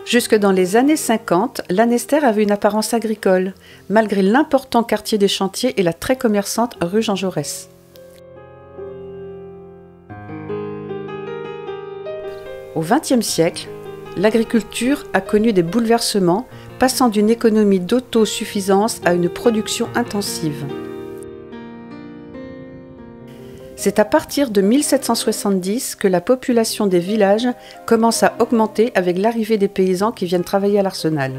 Jusque dans les années 50, Lanester avait une apparence agricole, malgré l'important quartier des chantiers et la très commerçante rue Jean Jaurès. Au XXe siècle, l'agriculture a connu des bouleversements, passant d'une économie d'autosuffisance à une production intensive. C'est à partir de 1770 que la population des villages commence à augmenter avec l'arrivée des paysans qui viennent travailler à l'arsenal.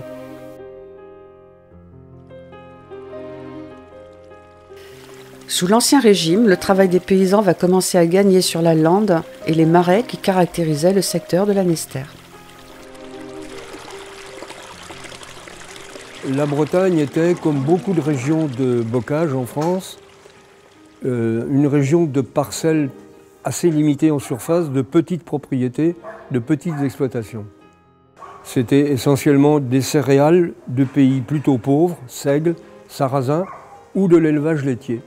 Sous l'Ancien Régime, le travail des paysans va commencer à gagner sur la lande et les marais qui caractérisaient le secteur de Lanester. La Bretagne était, comme beaucoup de régions de bocage en France, une région de parcelles assez limitées en surface, de petites propriétés, de petites exploitations. C'était essentiellement des céréales de pays plutôt pauvres, Seigle, Sarrazin, ou de l'élevage laitier.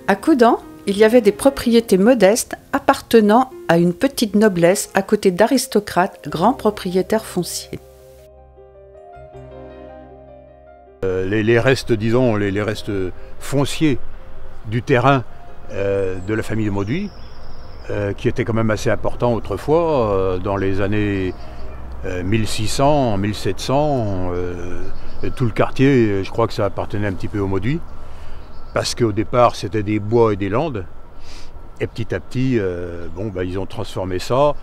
À Caudan, il y avait des propriétés modestes appartenant à une petite noblesse à côté d'aristocrates grands propriétaires fonciers. Les restes, disons, les restes fonciers du terrain de la famille de Mauduit, qui était quand même assez important autrefois, dans les années 1600, 1700, tout le quartier, je crois que ça appartenait un petit peu aux Mauduit, parce qu'au départ c'était des bois et des landes, et petit à petit, ils ont transformé ça.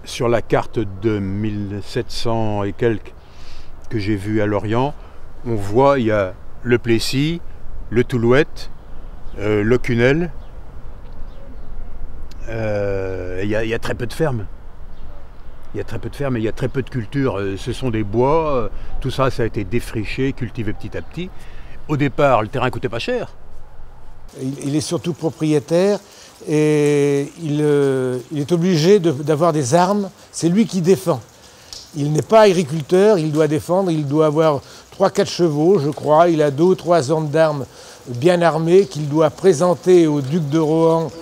Sur la carte de 1700 et quelques, que j'ai vu à Lorient, on voit, il y a le Plessis, le Toulouette, le Cunel. Il y a très peu de fermes. Il y a très peu de fermes et il y a très peu de cultures. Ce sont des bois, tout ça, ça a été défriché, cultivé petit à petit. Au départ, le terrain ne coûtait pas cher. Il est surtout propriétaire et il est obligé d'avoir des armes. C'est lui qui défend. Il n'est pas agriculteur, il doit défendre, il doit avoir 3-4 chevaux, je crois. Il a 2 ou 3 hommes d'armes bien armés qu'il doit présenter au duc de Rohan.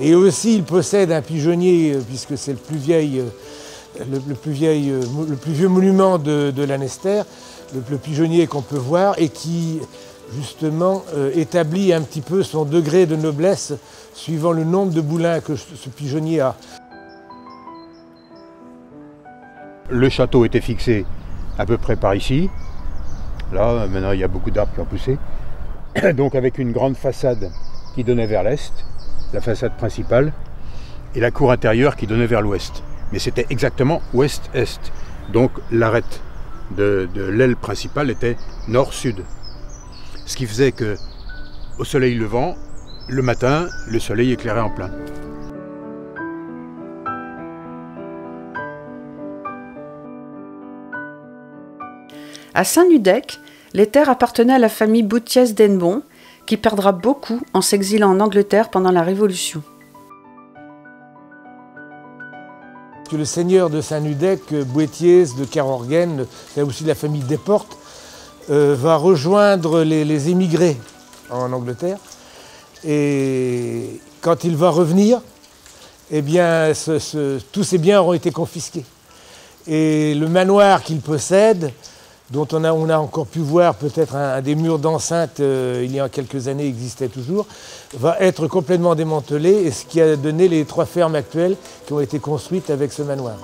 Et aussi, il possède un pigeonnier, puisque c'est le plus vieux monument de Lanester, le pigeonnier qu'on peut voir, et qui, justement, établit un petit peu son degré de noblesse suivant le nombre de boulins que ce pigeonnier a. Le château était fixé à peu près par ici. Là, maintenant, il y a beaucoup d'arbres qui ont poussé. Donc avec une grande façade qui donnait vers l'est, la façade principale, et la cour intérieure qui donnait vers l'ouest. Mais c'était exactement ouest-est. Donc l'arête de l'aile principale était nord-sud. Ce qui faisait que, au soleil levant, le matin, le soleil éclairait en plein. À Saint-Nudec, les terres appartenaient à la famille Bouthiès d'Hennebon, qui perdra beaucoup en s'exilant en Angleterre pendant la Révolution. Le seigneur de Saint-Nudec, Boéthiès de Carorguen, c'est aussi la famille Desportes, va rejoindre les émigrés en Angleterre. Et quand il va revenir, eh bien, tous ces biens auront été confisqués. Et le manoir qu'il possède, dont on a encore pu voir peut-être un des murs d'enceinte, il y a quelques années, existait toujours, va être complètement démantelé, et ce qui a donné les 3 fermes actuelles qui ont été construites avec ce manoir.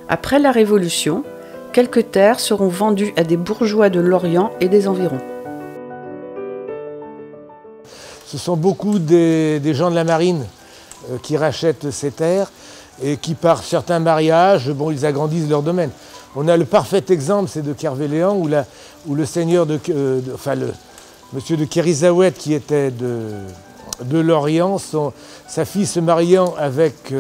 Après la Révolution, quelques terres seront vendues à des bourgeois de Lorient et des environs. Ce sont beaucoup des gens de la marine qui rachètent ces terres et qui, par certains mariages, ils agrandissent leur domaine. On a le parfait exemple, c'est de Kervéléan, où le seigneur monsieur de Kérizahouët, qui était de Lorient, sa fille se mariant avec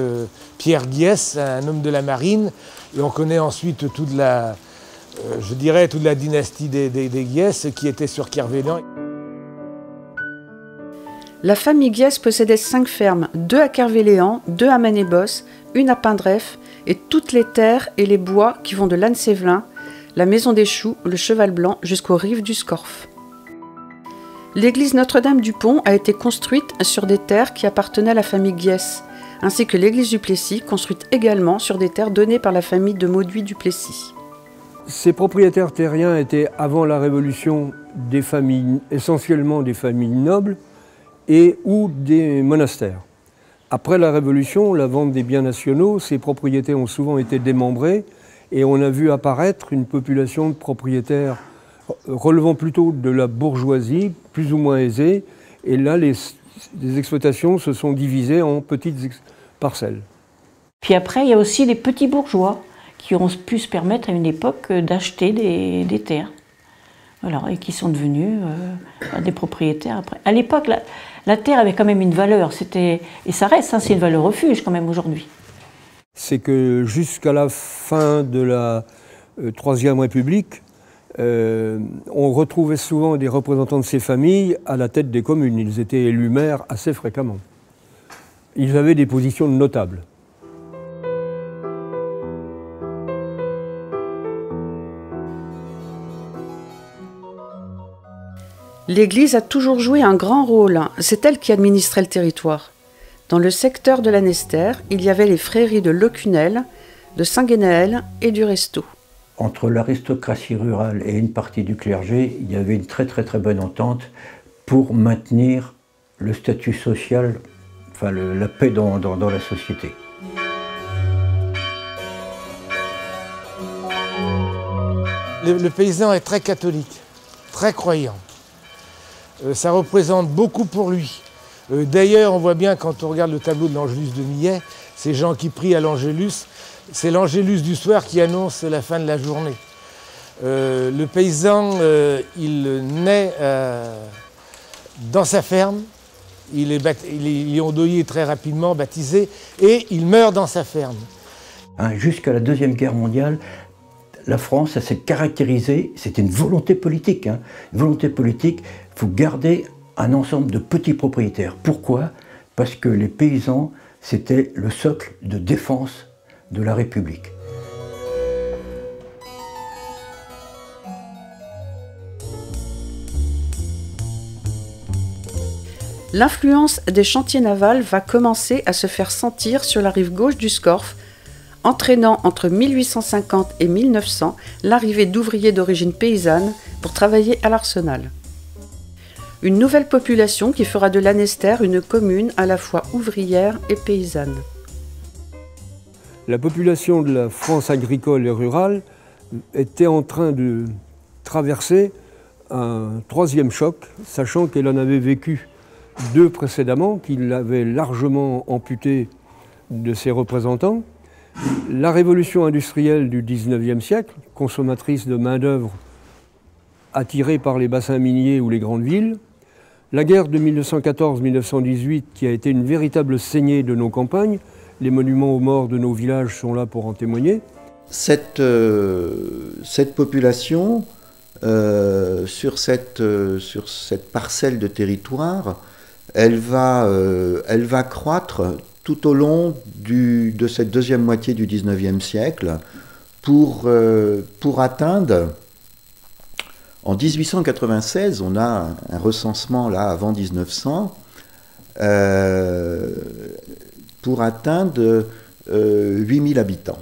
Pierre Guiès, un homme de la marine, et on connaît ensuite toute la dynastie des Guiès qui était sur Kervéléan. La famille Guiès possédait 5 fermes, 2 à Kervéléan, 2 à Manébosse, 1 à Pindref, et toutes les terres et les bois qui vont de Lannesévelin la Maison des Choux, le Cheval Blanc jusqu'aux rives du Scorff. L'église Notre-Dame du Pont a été construite sur des terres qui appartenaient à la famille Guiès, ainsi que l'église du Plessis, construite également sur des terres données par la famille de Mauduit du Plessis. Ces propriétaires terriens étaient, avant la Révolution, des familles, essentiellement des familles nobles et ou des monastères. Après la Révolution, la vente des biens nationaux, ces propriétés ont souvent été démembrées et on a vu apparaître une population de propriétaires relevant plutôt de la bourgeoisie, plus ou moins aisée, et là les exploitations se sont divisées en petites parcelles. Puis après, il y a aussi les petits bourgeois qui ont pu se permettre à une époque d'acheter des terres. Voilà, et qui sont devenus des propriétaires après. À l'époque, la terre avait quand même une valeur, et ça reste, hein, c'est une valeur refuge quand même aujourd'hui. C'est que jusqu'à la fin de la Troisième République, on retrouvait souvent des représentants de ces familles à la tête des communes. Ils étaient élus maires assez fréquemment. Ils avaient des positions de notables. L'Église a toujours joué un grand rôle. C'est elle qui administrait le territoire. Dans le secteur de Lanester, il y avait les frairies de Locunel, de Saint-Guénaël et du Resto. Entre l'aristocratie rurale et une partie du clergé, il y avait une très bonne entente pour maintenir le statut social, enfin la paix dans la société. Le paysan est très catholique, très croyant. Ça représente beaucoup pour lui. D'ailleurs, on voit bien quand on regarde le tableau de l'Angélus de Millet, ces gens qui prient à l'Angélus, c'est l'Angélus du soir qui annonce la fin de la journée. Le paysan, il naît dans sa ferme, il est ondoyé très rapidement, baptisé, et il meurt dans sa ferme. Jusqu'à la Deuxième Guerre mondiale, la France, ça s'est caractérisé, c'était une volonté politique. Une volonté politique, il faut garder un ensemble de petits propriétaires. Pourquoi? Parce que les paysans, c'était le socle de défense de la République. L'influence des chantiers navals va commencer à se faire sentir sur la rive gauche du Scorff, entraînant entre 1850 et 1900 l'arrivée d'ouvriers d'origine paysanne pour travailler à l'arsenal. Une nouvelle population qui fera de Lanester une commune à la fois ouvrière et paysanne. La population de la France agricole et rurale était en train de traverser un troisième choc, sachant qu'elle en avait vécu deux précédemment, qui l'avaient largement amputé de ses représentants. La révolution industrielle du XIXe siècle, consommatrice de main-d'œuvre attirée par les bassins miniers ou les grandes villes. La guerre de 1914-1918 qui a été une véritable saignée de nos campagnes. Les monuments aux morts de nos villages sont là pour en témoigner. Cette population, sur cette parcelle de territoire, elle va croître tout au long de cette deuxième moitié du XIXe siècle pour atteindre, en 1896, on a un recensement là avant 1900, pour atteindre 8000 habitants.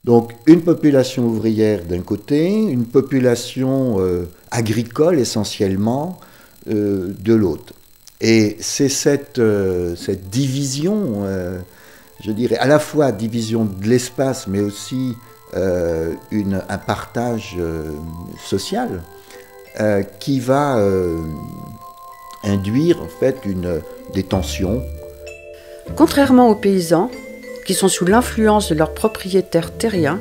Donc une population ouvrière d'un côté, une population agricole essentiellement de l'autre. Et c'est cette division, je dirais, à la fois division de l'espace, mais aussi un partage social qui va induire en fait des tensions. Contrairement aux paysans, qui sont sous l'influence de leurs propriétaires terriens,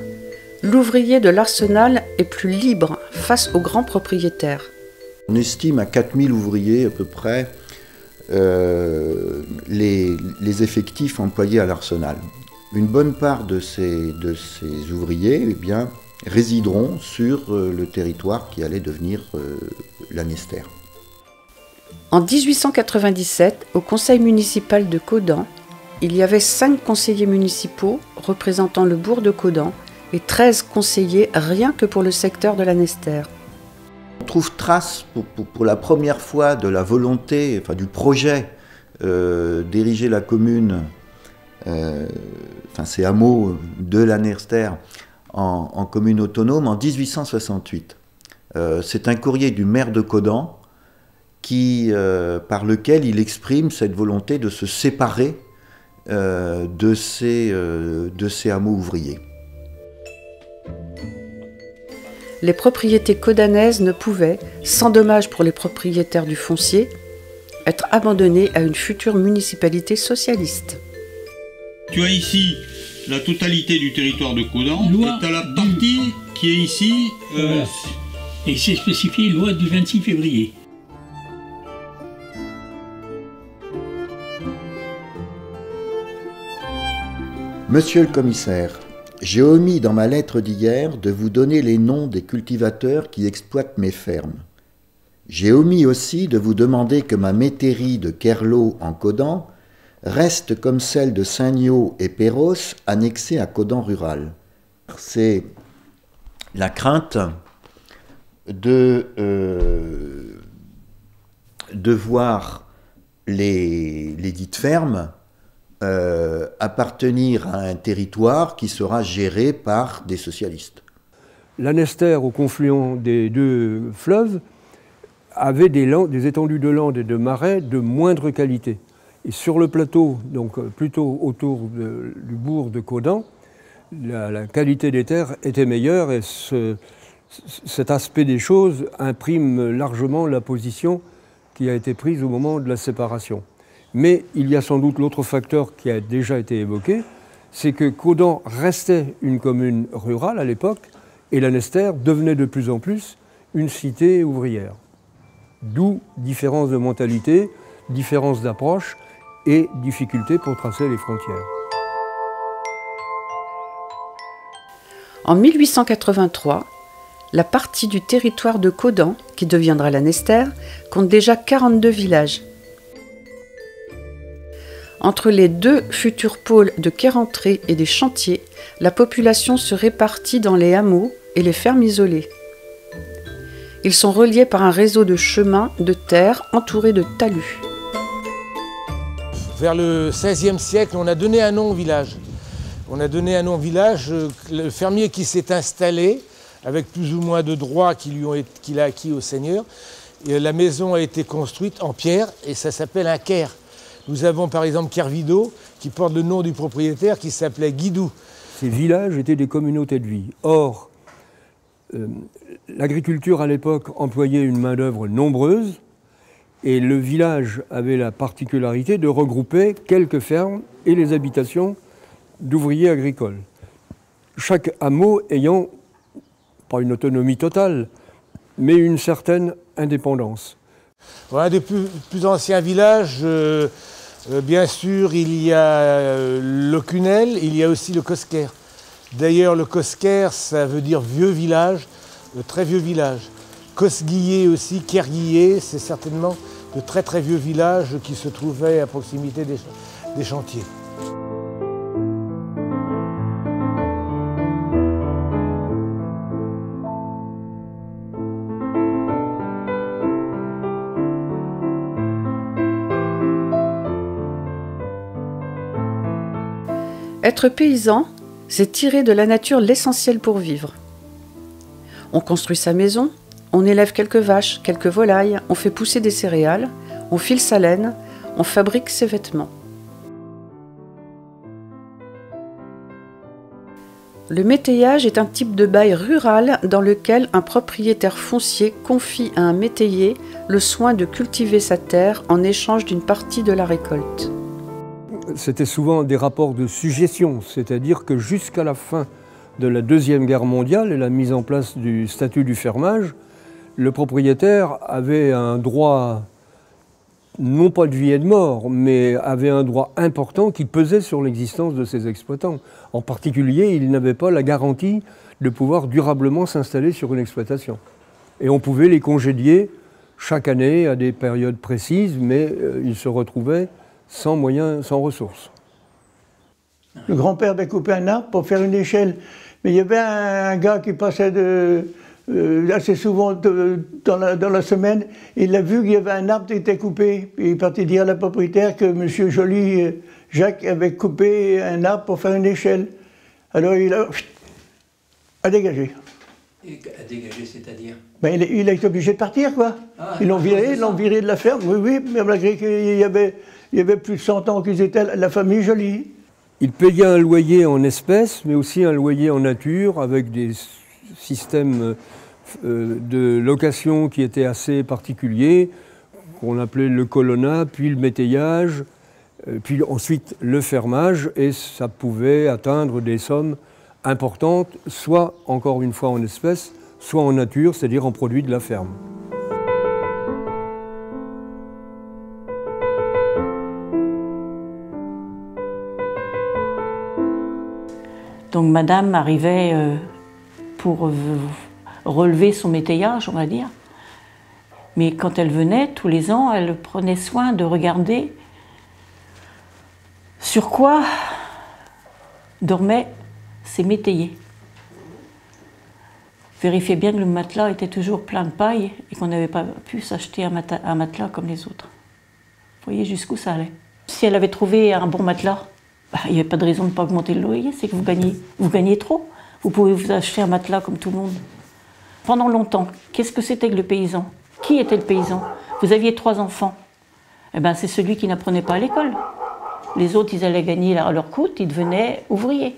l'ouvrier de l'arsenal est plus libre face aux grands propriétaires. On estime à 4000 ouvriers à peu près les effectifs employés à l'arsenal. Une bonne part de ces ouvriers résideront sur le territoire qui allait devenir Lanester. En 1897, au conseil municipal de Caudan, il y avait 5 conseillers municipaux représentant le bourg de Caudan et 13 conseillers rien que pour le secteur de Lanester. On trouve trace pour la première fois de la volonté, enfin du projet d'ériger la commune, ces hameaux de Lanester en commune autonome en 1868. C'est un courrier du maire de Caudan par lequel il exprime cette volonté de se séparer de ces hameaux ouvriers. Les propriétés caudanaises ne pouvaient, sans dommage pour les propriétaires du foncier, être abandonnées à une future municipalité socialiste. Tu as ici la totalité du territoire de Caudan, et tu as la partie qui est ici. Voilà. Et c'est spécifié loi du 26 février. Monsieur le commissaire, j'ai omis dans ma lettre d'hier de vous donner les noms des cultivateurs qui exploitent mes fermes. J'ai omis aussi de vous demander que ma métairie de Kerlot en Caudan reste comme celle de Saint-Niot et Perros annexée à Caudan rural. C'est la crainte de voir les dites fermes appartenir à un territoire qui sera géré par des socialistes. Lanester, au confluent des deux fleuves, avait des étendues de landes et de marais de moindre qualité. Et sur le plateau, donc plutôt autour du bourg de Caudan, la qualité des terres était meilleure et cet aspect des choses imprime largement la position qui a été prise au moment de la séparation. Mais il y a sans doute l'autre facteur qui a déjà été évoqué, c'est que Caudan restait une commune rurale à l'époque et Lanester devenait de plus en plus une cité ouvrière. D'où différence de mentalité, différence d'approche et difficulté pour tracer les frontières. En 1883, la partie du territoire de Caudan, qui deviendra Lanester, compte déjà 42 villages. Entre les deux futurs pôles de Quérentré et des Chantiers, la population se répartit dans les hameaux et les fermes isolées. Ils sont reliés par un réseau de chemins de terre entourés de talus. Vers le XVIe siècle, on a donné un nom au village. On a donné un nom au village, le fermier qui s'est installé, avec plus ou moins de droits qu'il a acquis au seigneur. Et la maison a été construite en pierre et ça s'appelle un caire. Nous avons par exemple Kervido qui porte le nom du propriétaire qui s'appelait Guidou. Ces villages étaient des communautés de vie. Or, l'agriculture à l'époque employait une main-d'œuvre nombreuse et le village avait la particularité de regrouper quelques fermes et les habitations d'ouvriers agricoles. Chaque hameau ayant, pas une autonomie totale, mais une certaine indépendance. Un des plus anciens villages, bien sûr, il y a Locunel, il y a aussi le Cosquer. D'ailleurs, le Cosquer, ça veut dire vieux village, très vieux village. Cosguillé aussi, Kerguillé, c'est certainement de très très vieux villages qui se trouvaient à proximité des chantiers. Être paysan, c'est tirer de la nature l'essentiel pour vivre. On construit sa maison, on élève quelques vaches, quelques volailles, on fait pousser des céréales, on file sa laine, on fabrique ses vêtements. Le métayage est un type de bail rural dans lequel un propriétaire foncier confie à un métayer le soin de cultiver sa terre en échange d'une partie de la récolte. C'était souvent des rapports de sujétion, c'est-à-dire que jusqu'à la fin de la Deuxième Guerre mondiale et la mise en place du statut du fermage, le propriétaire avait un droit, non pas de vie et de mort, mais avait un droit important qui pesait sur l'existence de ses exploitants. En particulier, il n'avait pas la garantie de pouvoir durablement s'installer sur une exploitation. Et on pouvait les congédier chaque année à des périodes précises, mais ils se retrouvaient sans moyens, sans ressources. Le grand-père avait coupé un arbre pour faire une échelle. Mais il y avait un gars qui passait assez souvent dans la semaine. Il a vu qu'il y avait un arbre qui était coupé. Et il est parti dire à la propriétaire que M. Joly, Jacques, avait coupé un arbre pour faire une échelle. Alors il a dégagé. Et à dégager, c'est-à-dire? Ben, il a été obligé de partir, quoi. Ah, ils l'ont viré de la ferme, oui, mais malgré qu'il y avait plus de 100 ans qu'ils étaient la famille Joly. Il payait un loyer en espèces, mais aussi un loyer en nature, avec des systèmes de location qui étaient assez particuliers, qu'on appelait le colonnat, puis le métayage, puis ensuite le fermage, et ça pouvait atteindre des sommes importantes, soit encore une fois en espèces, soit en nature, c'est-à-dire en produits de la ferme. Donc madame arrivait pour relever son métayage, on va dire. Mais quand elle venait, tous les ans, elle prenait soin de regarder sur quoi dormaient ses métayers. Vérifiez bien que le matelas était toujours plein de paille et qu'on n'avait pas pu s'acheter un matelas comme les autres. Vous voyez jusqu'où ça allait. Si elle avait trouvé un bon matelas, il n'y avait pas de raison de ne pas augmenter le loyer, c'est que vous gagnez trop. Vous pouvez vous acheter un matelas comme tout le monde. Pendant longtemps, qu'est-ce que c'était que le paysan? Qui était le paysan? Vous aviez 3 enfants. Eh ben, c'est celui qui n'apprenait pas à l'école. Les autres, ils allaient gagner leur croûte, ils devenaient ouvriers.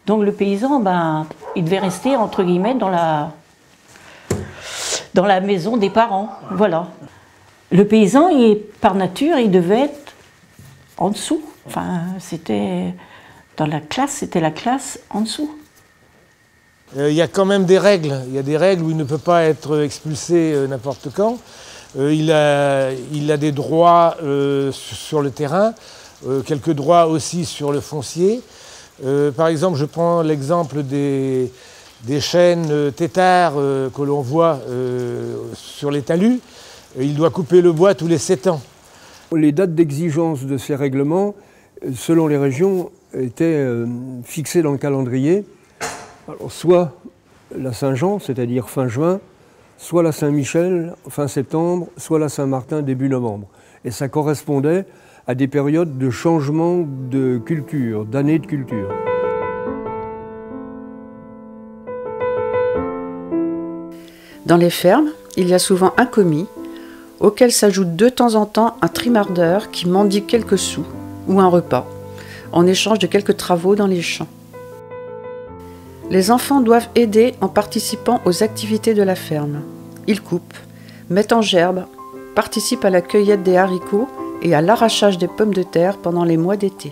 Donc le paysan, il devait rester, entre guillemets, dans la maison des parents. Voilà. Le paysan, par nature, il devait être en dessous. Enfin, c'était la classe en dessous. Il y a quand même des règles. Il y a des règles où il ne peut pas être expulsé n'importe quand. Il a des droits sur le terrain, quelques droits aussi sur le foncier. Par exemple, je prends l'exemple des chênes têtards que l'on voit sur les talus. Il doit couper le bois tous les 7 ans. Les dates d'exigence de ces règlements, selon les régions, étaient fixées dans le calendrier. Alors, soit la Saint-Jean, c'est-à-dire fin juin, soit la Saint-Michel, fin septembre, soit la Saint-Martin, début novembre. Et ça correspondait à des périodes de changement de culture, d'années de culture. Dans les fermes, il y a souvent un commis, auquel s'ajoute de temps en temps un trimardeur qui mendie quelques sous ou un repas, en échange de quelques travaux dans les champs. Les enfants doivent aider en participant aux activités de la ferme. Ils coupent, mettent en gerbe, participent à la cueillette des haricots et à l'arrachage des pommes de terre pendant les mois d'été.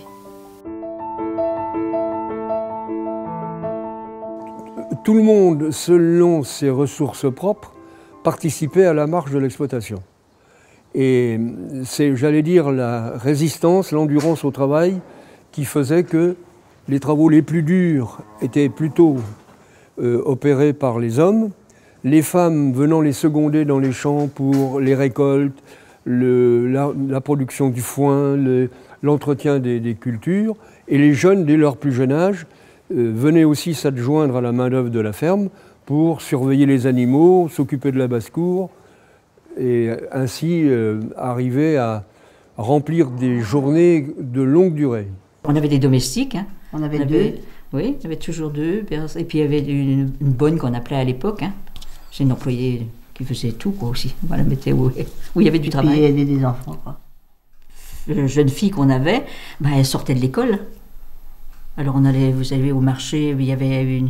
Tout le monde, selon ses ressources propres, participait à la marche de l'exploitation. Et c'est, j'allais dire, la résistance, l'endurance au travail qui faisait que les travaux les plus durs étaient plutôt opérés par les hommes, les femmes venant les seconder dans les champs pour les récoltes, la production du foin, l'entretien des cultures, et les jeunes, dès leur plus jeune âge, venaient aussi s'adjoindre à la main-d'œuvre de la ferme pour surveiller les animaux, s'occuper de la basse-cour, et ainsi arriver à remplir des journées de longue durée. On avait des domestiques, hein. On avait 2. Oui, il y avait toujours 2. Et puis il y avait une bonne qu'on appelait à l'époque. Hein. C'est une employée qui faisait tout, quoi, aussi. On la mettait où il y avait du travail. Et il y avait des enfants, quoi. La jeune fille qu'on avait, elle sortait de l'école. Alors on allait, vous savez, au marché, il y avait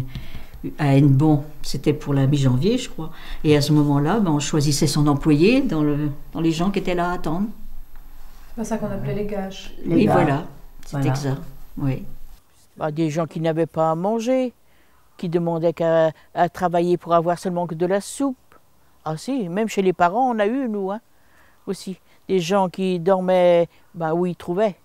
à Hennebon, c'était pour la mi-janvier, je crois. Et à ce moment-là, on choisissait son employé dans les gens qui étaient là à attendre. C'est ça qu'on appelait les gages. Oui, voilà, c'était ça, oui. Des gens qui n'avaient pas à manger, qui demandaient qu'à travailler pour avoir seulement que de la soupe. Ah si, même chez les parents, on a eu, nous, hein, aussi. Des gens qui dormaient où ils trouvaient,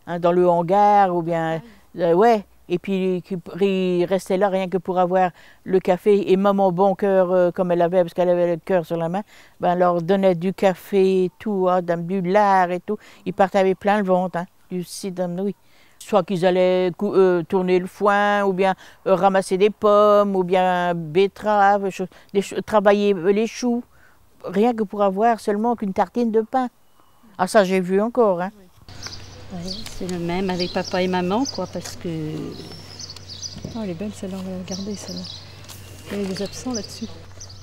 hein, dans le hangar, ou bien... ouais, et puis ils restaient là rien que pour avoir le café. Et maman bon cœur, comme elle avait, parce qu'elle avait le cœur sur la main, leur donnait du café et tout, hein, du lard et tout. Ils partaient avec plein le ventre, hein, du cidre, oui. Soit qu'ils allaient tourner le foin, ou bien ramasser des pommes, ou bien betteraves, travailler les choux. Rien que pour avoir seulement qu'une tartine de pain. Ah ça j'ai vu encore. Hein. Ouais, c'est le même avec papa et maman, quoi, parce que... Oh, elle est belle celle-là, on va regarder celle-là. Il y a des absents là-dessus.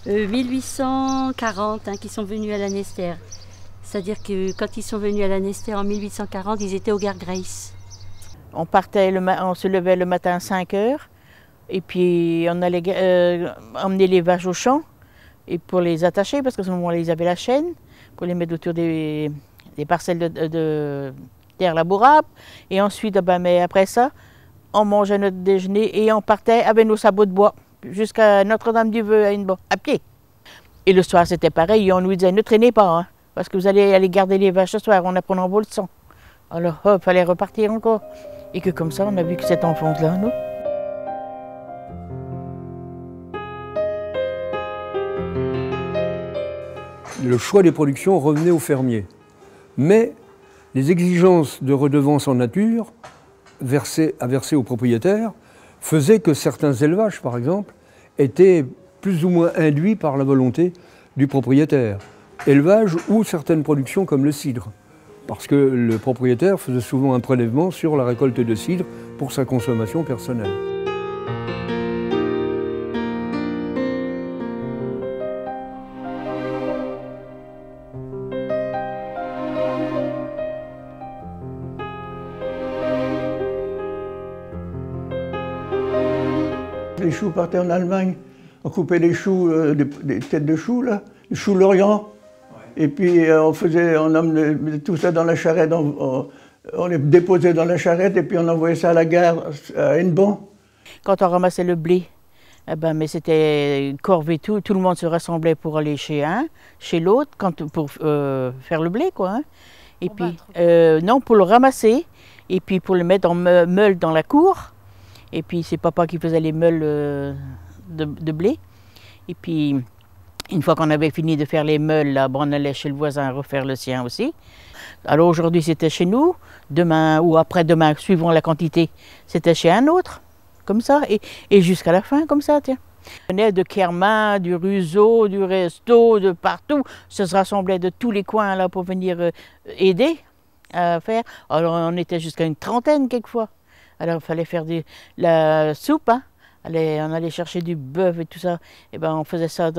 1840, hein, qui sont venus à Lanester. C'est-à-dire que quand ils sont venus à Lanester en 1840, ils étaient au Gare Grace. On partait, on se levait le matin à 5 h, et puis on allait emmener les vaches au champ, et pour les attacher, parce qu'à ce moment-là, ils avaient la chaîne, pour les mettre autour des parcelles de terre labourable. Et ensuite, mais après ça, on mangeait notre déjeuner et on partait avec nos sabots de bois jusqu'à Notre-Dame-du-Vœu à pied. Et le soir, c'était pareil, et on nous disait, ne traînez pas, hein, parce que vous allez aller garder les vaches ce soir, on apprenant vos leçons. Alors, hop, fallait repartir encore. Et que comme ça, on a vu que cette enfance-là, nous. Le choix des productions revenait aux fermiers. Mais les exigences de redevances en nature à verser aux propriétaires faisaient que certains élevages, par exemple, étaient plus ou moins induits par la volonté du propriétaire. Élevage ou certaines productions comme le cidre. Parce que le propriétaire faisait souvent un prélèvement sur la récolte de cidre pour sa consommation personnelle. Les choux partaient en Allemagne, on coupait les choux, des têtes de choux, là, les choux Lorient. Et puis on emmenait tout ça dans la charrette, on les déposait dans la charrette et puis on envoyait ça à la gare à Hennebon. Quand on ramassait le blé, mais c'était corvée, tout le monde se rassemblait pour aller chez un, chez l'autre, pour faire le blé, quoi. Hein. Et puis, non, pour le ramasser, et puis pour le mettre en meule dans la cour. Et puis c'est papa qui faisait les meules de blé. Et puis, une fois qu'on avait fini de faire les meules, là, on allait chez le voisin refaire le sien aussi. Alors aujourd'hui c'était chez nous, demain ou après-demain, suivant la quantité, c'était chez un autre, comme ça, et jusqu'à la fin, comme ça, tiens. On venait de Kermin, du Ruseau, du Resto, de partout. Ça se rassemblait de tous les coins là pour venir aider à faire. Alors on était jusqu'à une trentaine quelquefois. Alors il fallait faire la soupe, hein. On allait chercher du bœuf et tout ça. Et ben on faisait ça,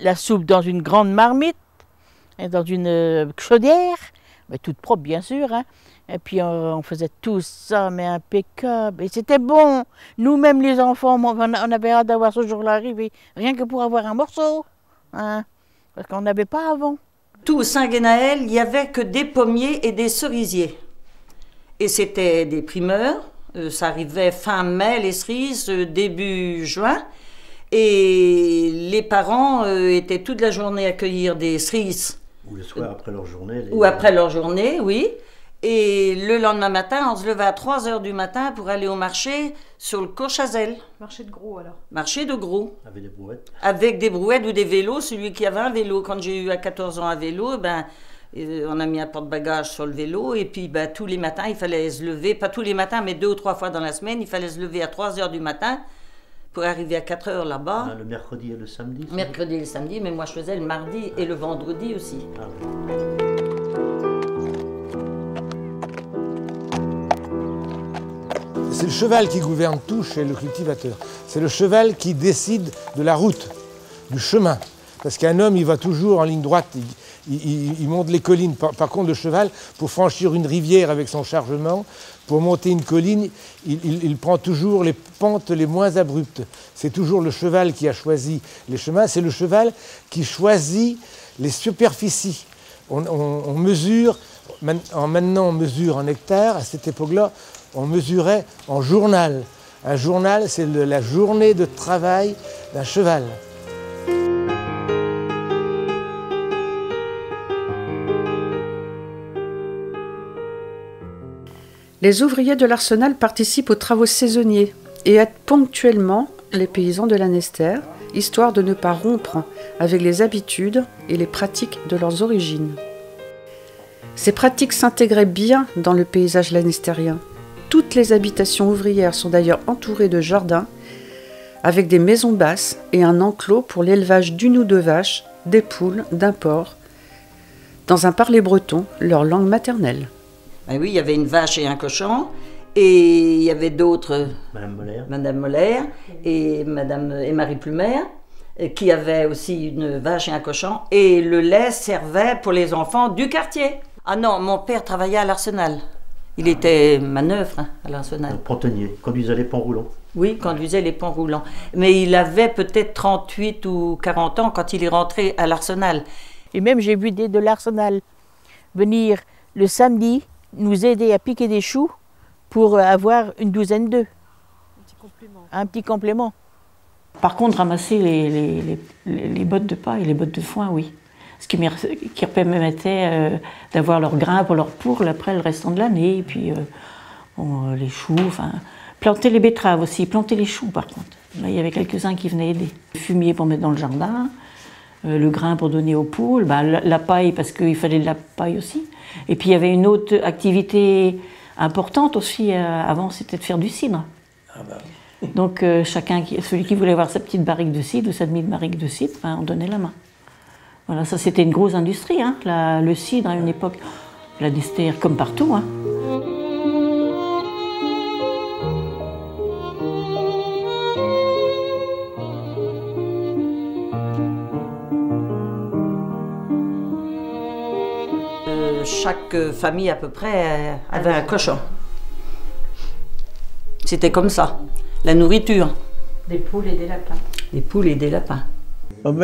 la soupe dans une grande marmite, et dans une chaudière, mais toute propre bien sûr. Hein. Et puis on faisait tout ça, mais impeccable. Et c'était bon. Nous-mêmes les enfants, on avait hâte d'avoir ce jour-là arrivé, rien que pour avoir un morceau. Hein. Parce qu'on n'avait pas avant. Tout au Saint-Guénaël, il n'y avait que des pommiers et des cerisiers. Et c'était des primeurs. Ça arrivait fin mai, les cerises, début juin. Et les parents étaient toute la journée à cueillir des cerises. Ou le soir après leur journée. Ou après leur journée, oui. Et le lendemain matin, on se levait à 3 h du matin pour aller au marché sur le Courchazel. Marché de gros alors. Marché de gros. Avec des brouettes. Avec des brouettes ou des vélos. Celui qui avait un vélo, quand j'ai eu à 14 ans un vélo, on a mis un porte-bagages sur le vélo et puis tous les matins, il fallait se lever, pas tous les matins, mais 2 ou 3 fois dans la semaine, il fallait se lever à 3 h du matin pour arriver à 4 h là-bas. Le mercredi et le samedi. Mercredi et le samedi, mais moi je faisais le mardi et le vendredi aussi. Ah, C'est le cheval qui gouverne tout chez le cultivateur. C'est le cheval qui décide de la route, du chemin. Parce qu'un homme, il va toujours en ligne droite, il monte les collines. Par contre, le cheval, pour franchir une rivière avec son chargement, pour monter une colline, il prend toujours les pentes les moins abruptes. C'est toujours le cheval qui a choisi les chemins, c'est le cheval qui choisit les superficies. On mesure, maintenant on mesure en hectares, à cette époque-là, on mesurait en journal. Un journal, c'est la journée de travail d'un cheval. Les ouvriers de l'Arsenal participent aux travaux saisonniers et aident ponctuellement les paysans de Lanester, histoire de ne pas rompre avec les habitudes et les pratiques de leurs origines. Ces pratiques s'intégraient bien dans le paysage lannestérien. Toutes les habitations ouvrières sont d'ailleurs entourées de jardins, avec des maisons basses et un enclos pour l'élevage d'une ou deux vaches, des poules, d'un porc, dans un parler breton, leur langue maternelle. Ben oui, il y avait une vache et un cochon, et il y avait d'autres, Madame Moller et Marie Plumer, qui avaient aussi une vache et un cochon, et le lait servait pour les enfants du quartier. Ah non, mon père travaillait à l'Arsenal. Il était manœuvre à l'Arsenal. Prontonnier, conduisait les ponts roulants. Oui, conduisait les ponts roulants. Mais il avait peut-être 38 ou 40 ans quand il est rentré à l'Arsenal. Et même j'ai vu des de l'Arsenal venir le samedi nous aider à piquer des choux pour avoir une douzaine d'œufs. Un petit complément. Par contre, ramasser les bottes de paille et les bottes de foin, oui. Ce qui permettait d'avoir leur grain pour leur poule après le restant de l'année. Et puis les choux, enfin, planter les betteraves aussi, planter les choux par contre. Là, il y avait quelques-uns qui venaient aider. Le fumier pour mettre dans le jardin, le grain pour donner aux poules, la paille parce qu'il fallait de la paille aussi. Et puis il y avait une autre activité importante aussi avant, c'était de faire du cidre. Donc celui qui voulait avoir sa petite barrique de cidre ou sa demi-barrique de cidre, on donnait la main. Voilà, ça c'était une grosse industrie, hein, le cidre à une époque, la Nester comme partout. Hein. Chaque famille à peu près avait un cochon. C'était comme ça, la nourriture. Des poules et des lapins. Des poules et des lapins. On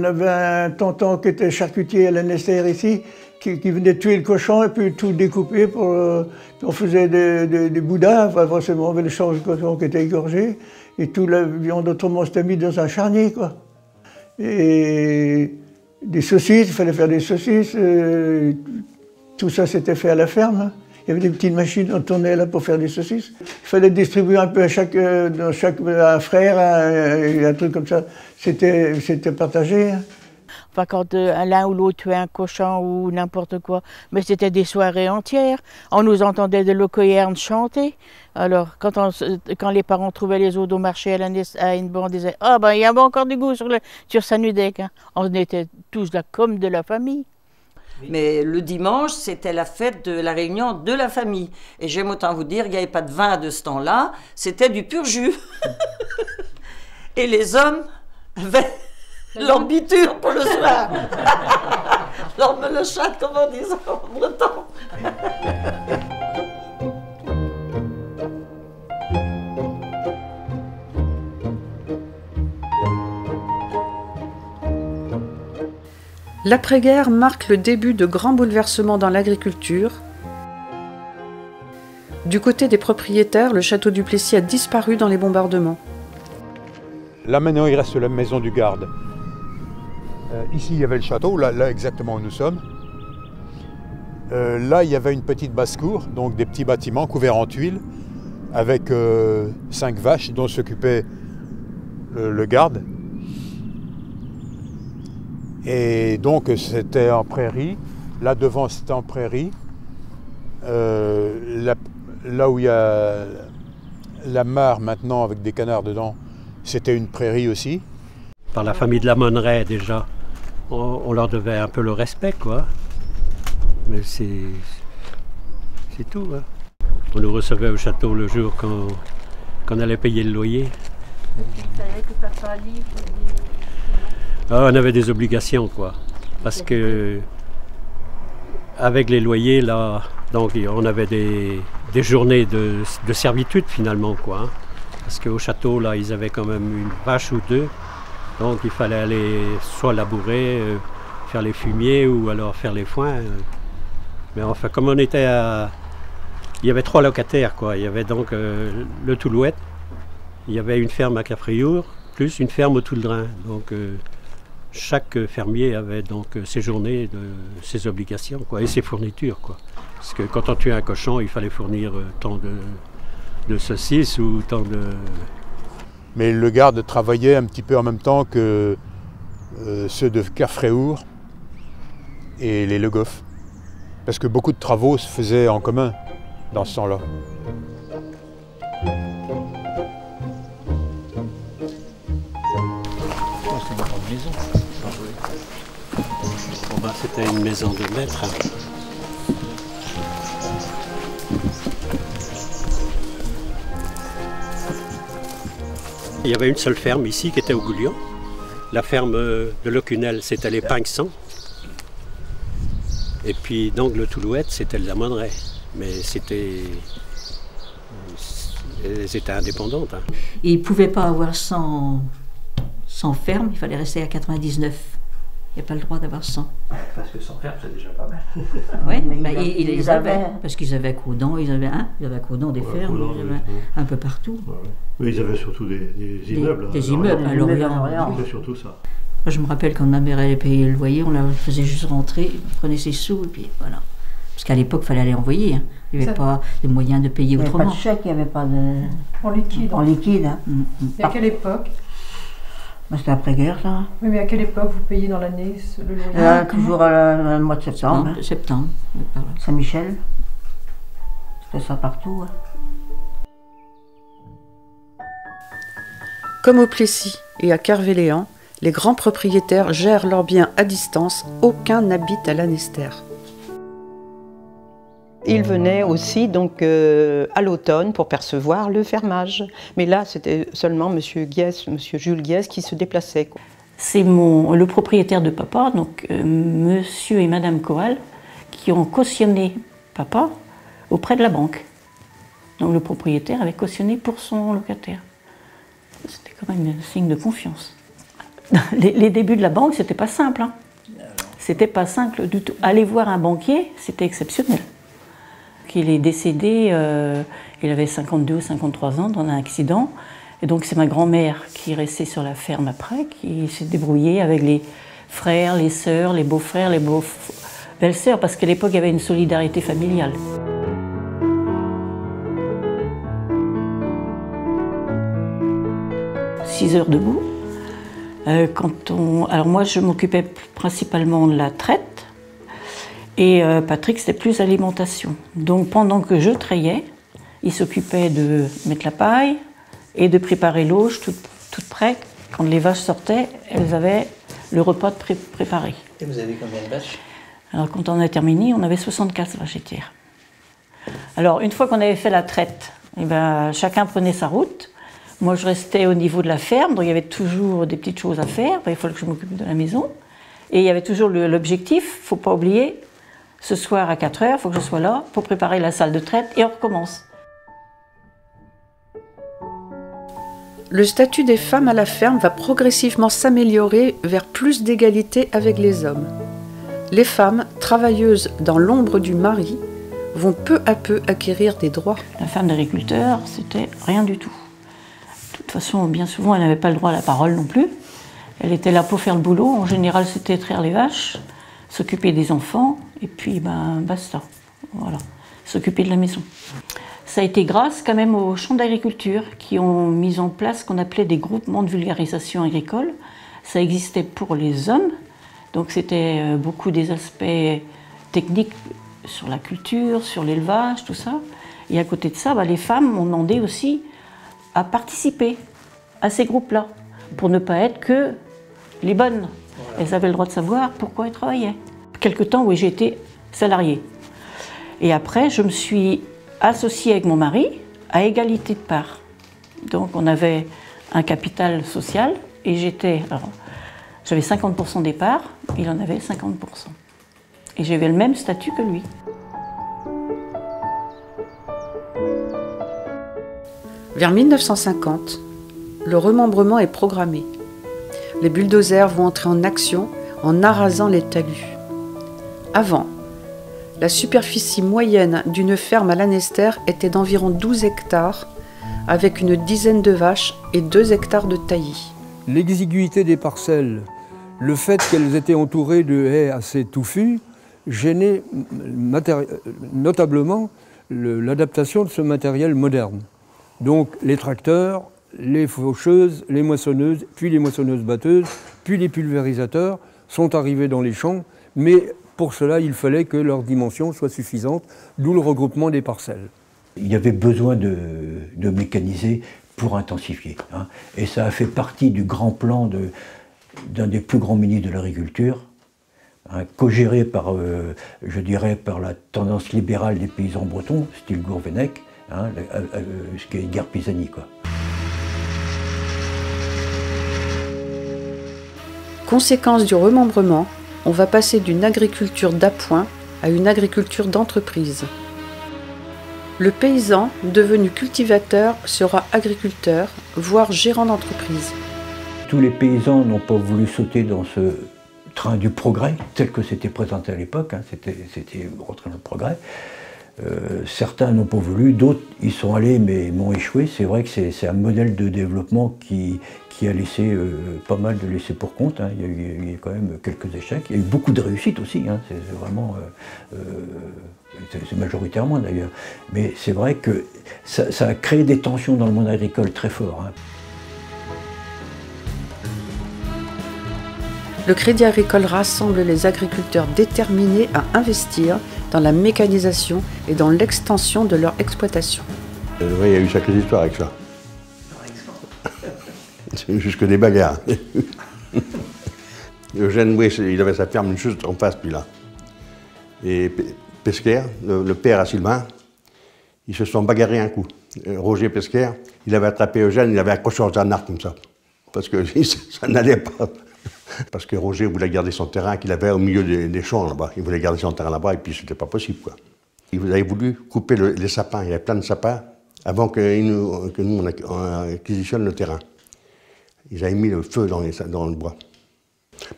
avait un tonton qui était charcutier à la Nester ici, qui venait tuer le cochon et puis tout découper. On faisait des boudins, enfin forcément on avait le change de cochon qui était égorgé, et toute la viande autrement c'était mis dans un charnier, quoi. Et des saucisses, il fallait faire des saucisses, tout ça c'était fait à la ferme. Il y avait des petites machines, on tournait là pour faire des saucisses. Il fallait distribuer un peu dans chaque un frère, un truc comme ça. C'était partagé. Hein. Enfin, quand l'un ou l'autre tuait un cochon ou n'importe quoi, mais c'était des soirées entières. On nous entendait de l'Ocoyerne chanter. Alors, quand les parents trouvaient les os au marché à une bande, on disait « Ah ben, il y a encore du goût sur Sanudec. Hein. » On était tous là comme de la famille. Mais le dimanche, c'était la fête de la réunion de la famille. Et j'aime autant vous dire, il n'y avait pas de vin de ce temps-là, c'était du pur jus. Et les hommes avaient leur biture pour le soir. Leur me le chatte, comme on dit ça en breton. L'après-guerre marque le début de grands bouleversements dans l'agriculture. Du côté des propriétaires, le château du Plessis a disparu dans les bombardements. Là maintenant il reste la maison du garde. Ici il y avait le château, là exactement où nous sommes. Là il y avait une petite basse-cour, donc des petits bâtiments couverts en tuiles, avec 5 vaches dont s'occupait le garde. Et donc c'était en prairie, là devant c'était en prairie, là où il y a la mare maintenant avec des canards dedans, c'était une prairie aussi. Par la famille de la Monneret déjà, on leur devait un peu le respect quoi, mais c'est tout. Hein. On nous recevait au château le jour quand on allait payer le loyer. Il fallait que papa livre on avait des obligations quoi, parce que avec les loyers là, donc on avait des journées de servitude finalement quoi, hein, parce qu'au château là ils avaient quand même une vache ou deux, donc il fallait aller soit labourer, faire les fumiers ou alors faire les foins. Mais enfin comme on était il y avait 3 locataires quoi, il y avait donc le Toulouette, il y avait une ferme à Cafriour, plus une ferme au Touledrin, donc chaque fermier avait donc ses journées, ses obligations quoi, et ses fournitures. Quoi. Parce que quand on tuait un cochon, il fallait fournir tant de saucisses ou tant de... Mais le garde travaillait un petit peu en même temps que ceux de Cafriour et les Le Goff. Parce que beaucoup de travaux se faisaient en commun dans ce temps-là. une maison. Bon, bah, c'était une maison de maître. Il y avait une seule ferme ici qui était au Goulion. La ferme de Locunel, c'était les Pinxans. Et puis d'Angle-Toulouette, c'était les Amonrais. Mais elles étaient indépendantes. Hein. Et ils ne pouvaient pas avoir 100 fermes, il fallait rester à 99. Il n'y a pas le droit d'avoir 100. Parce que 100 fermes, c'est déjà pas mal. Oui, mais ils les avaient. Parce qu'ils avaient à Caudan, ils avaient à Caudan des fermes, Caudan, ils avaient un peu partout. Ouais. Mais ils avaient surtout des immeubles. Des immeubles à Lorient. C'était surtout ça. Moi, je me rappelle quand ma mère allait payer le loyer, on la faisait juste rentrer, on prenait ses sous et puis voilà. Parce qu'à l'époque, il fallait aller envoyer. Hein. Il n'y avait pas de moyens de payer autrement. Il n'y avait pas de chèque, il n'y avait pas de... En liquide. En liquide. Hein. Et à quelle époque? C'était après-guerre, ça. Oui, mais à quelle époque vous payez dans l'année le loyer? Toujours le mois de septembre. Septembre. Saint-Michel. C'était ça partout. Hein. Comme au Plessis et à Kervéléan, les grands propriétaires gèrent leurs biens à distance, aucun n'habite à Lanester. Il venait aussi donc à l'automne pour percevoir le fermage. Mais là, c'était seulement Monsieur Jules Guiès qui se déplaçait. C'est le propriétaire de papa, donc Monsieur et Madame Coal, qui ont cautionné papa auprès de la banque. Donc le propriétaire avait cautionné pour son locataire. C'était quand même un signe de confiance. Les débuts de la banque, c'était pas simple. Hein. C'était pas simple du tout. Aller voir un banquier, c'était exceptionnel. Il est décédé, il avait 52 ou 53 ans dans un accident. Et donc c'est ma grand-mère qui est restée sur la ferme après, qui s'est débrouillée avec les frères, les sœurs, les beaux-frères, les belles-sœurs, parce qu'à l'époque il y avait une solidarité familiale. « 6 heures debout. Alors moi je m'occupais principalement de la traite. Et Patrick, c'était plus alimentation. Donc pendant que je trayais, il s'occupait de mettre la paille et de préparer l'auge toute prête. Quand les vaches sortaient, elles avaient le repas préparé. Et vous avez combien de vaches? Alors quand on a terminé, on avait 64 vaches laitières. Alors une fois qu'on avait fait la traite, eh ben, chacun prenait sa route. Moi je restais au niveau de la ferme, donc il y avait toujours des petites choses à faire. Il fallait que je m'occupe de la maison. Et il y avait toujours l'objectif, il ne faut pas oublier, ce soir à 4 heures, il faut que je sois là pour préparer la salle de traite et on recommence. Le statut des femmes à la ferme va progressivement s'améliorer vers plus d'égalité avec les hommes. Les femmes, travailleuses dans l'ombre du mari, vont peu à peu acquérir des droits. La femme d'agriculteur, c'était rien du tout. De toute façon, bien souvent, elle n'avait pas le droit à la parole non plus. Elle était là pour faire le boulot. En général, c'était traire les vaches, s'occuper des enfants, et puis basta. Voilà, s'occuper de la maison. Ça a été grâce quand même aux champs d'agriculture qui ont mis en place ce qu'on appelait des groupements de vulgarisation agricole. Ça existait pour les hommes, donc c'était beaucoup des aspects techniques sur la culture, sur l'élevage, tout ça. Et à côté de ça, les femmes ont demandé aussi à participer à ces groupes-là, pour ne pas être que les bonnes. Elles avaient le droit de savoir pourquoi elles travaillaient. Quelque temps, oui, j'ai été salariée. Et après, je me suis associée avec mon mari à égalité de parts. Donc on avait un capital social et j'avais 50% des parts, il en avait 50%. Et j'avais le même statut que lui. Vers 1950, le remembrement est programmé. Les bulldozers vont entrer en action en arasant les talus. Avant, la superficie moyenne d'une ferme à Lanester était d'environ 12 hectares, avec une dizaine de vaches et 2 hectares de taillis. L'exiguïté des parcelles, le fait qu'elles étaient entourées de haies assez touffues, gênait notablement l'adaptation de ce matériel moderne. Donc les tracteurs, les faucheuses, les moissonneuses, puis les moissonneuses-batteuses, puis les pulvérisateurs sont arrivés dans les champs, mais pour cela, il fallait que leur dimension soit suffisante, d'où le regroupement des parcelles. Il y avait besoin de mécaniser pour intensifier. Hein. Et ça a fait partie du grand plan d'un des plus grands ministres de l'agriculture, hein, co-géré par, je dirais, par la tendance libérale des paysans bretons, style Gourvenec, hein, ce qui est Edgar Pisani, quoi. Conséquence du remembrement, on va passer d'une agriculture d'appoint à une agriculture d'entreprise. Le paysan, devenu cultivateur, sera agriculteur, voire gérant d'entreprise. Tous les paysans n'ont pas voulu sauter dans ce train du progrès, tel que c'était présenté à l'époque, hein, c'était le grand train du progrès. Certains n'ont pas voulu, d'autres y sont allés mais m'ont échoué. C'est vrai que c'est un modèle de développement qui a laissé pas mal de laissés pour compte, hein. Il y a eu quand même quelques échecs. Il y a eu beaucoup de réussites aussi, hein. C'est vraiment, c'est majoritairement d'ailleurs. Mais c'est vrai que ça a créé des tensions dans le monde agricole très fortes, hein. Le Crédit Agricole rassemble les agriculteurs déterminés à investir dans la mécanisation et dans l'extension de leur exploitation. Oui, il y a eu sacrée histoire avec ça. Jusque des bagarres. Eugène, oui, il avait sa ferme juste en face, puis là. Et Pesquer, le père à Sylvain, ils se sont bagarrés un coup. Roger Pesquer, il avait attrapé Eugène, il avait accroché dans un arc comme ça. Parce que ça n'allait pas. Parce que Roger voulait garder son terrain qu'il avait au milieu des champs là-bas. Il voulait garder son terrain là-bas et puis c'était pas possible, quoi. Ils avaient voulu couper les sapins, il y avait plein de sapins, avant que nous on acquisitionne le terrain. Ils avaient mis le feu dans le bois.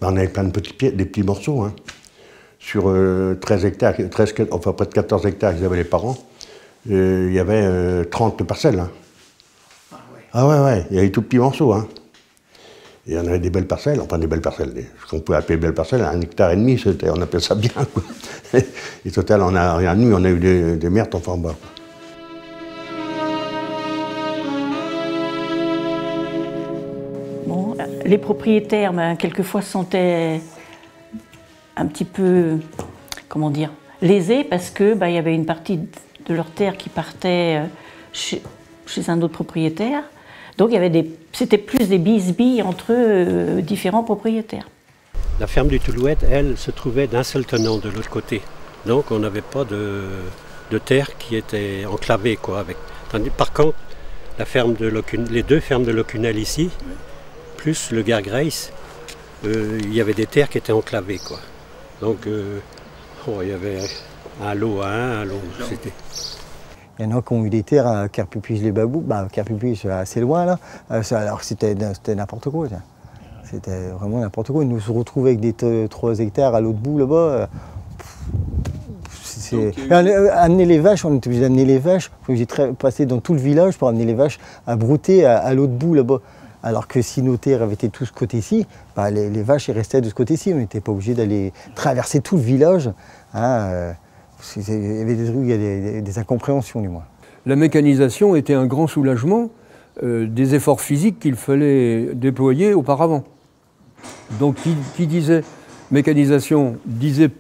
Ben, on avait plein de des petits morceaux, hein. Sur 13 hectares, enfin près de 14 hectares qu'ils avaient les parents, il y avait 30 parcelles. Hein. Ah ouais, il y avait tout petits morceaux, hein. Et on avait des belles parcelles, enfin des belles parcelles, ce qu'on pouvait appeler belles parcelles, 1,5 hectare, on appelait ça bien, quoi. Et total, on n'a rien eu, on a eu des merdes enfin en bas, quoi. Bon, les propriétaires, ben, quelquefois, se sentaient un petit peu, comment dire, lésés parce que ben, y avait une partie de leur terre qui partait chez un autre propriétaire. Donc c'était plus des bisbilles entre différents propriétaires. La ferme du Toulouette, elle, se trouvait d'un seul tenant de l'autre côté. Donc on n'avait pas de terre qui était enclavée, quoi. Par contre, les deux fermes de Locunel ici, plus le Gargrace, il y avait des terres qui étaient enclavées, quoi. Donc il y avait un lot à un lot. Il y en a qui ont eu des terres à Carpupuis-les-Babous, Carpupuis c'est assez loin là, alors c'était n'importe quoi. C'était vraiment n'importe quoi. Ils nous se retrouvaient avec des 3 hectares à l'autre bout là-bas. Amener les vaches, on était obligé d'amener les vaches, on était obligé de passer dans tout le village pour amener les vaches à brouter à l'autre bout là-bas. Alors que si nos terres avaient été tous ce côté-ci, les vaches restaient de ce côté-ci, on n'était pas obligé d'aller traverser tout le village. Hein, il y avait des trucs, il y a des incompréhensions du moins. La mécanisation était un grand soulagement des efforts physiques qu'il fallait déployer auparavant. Donc qui disait mécanisation disait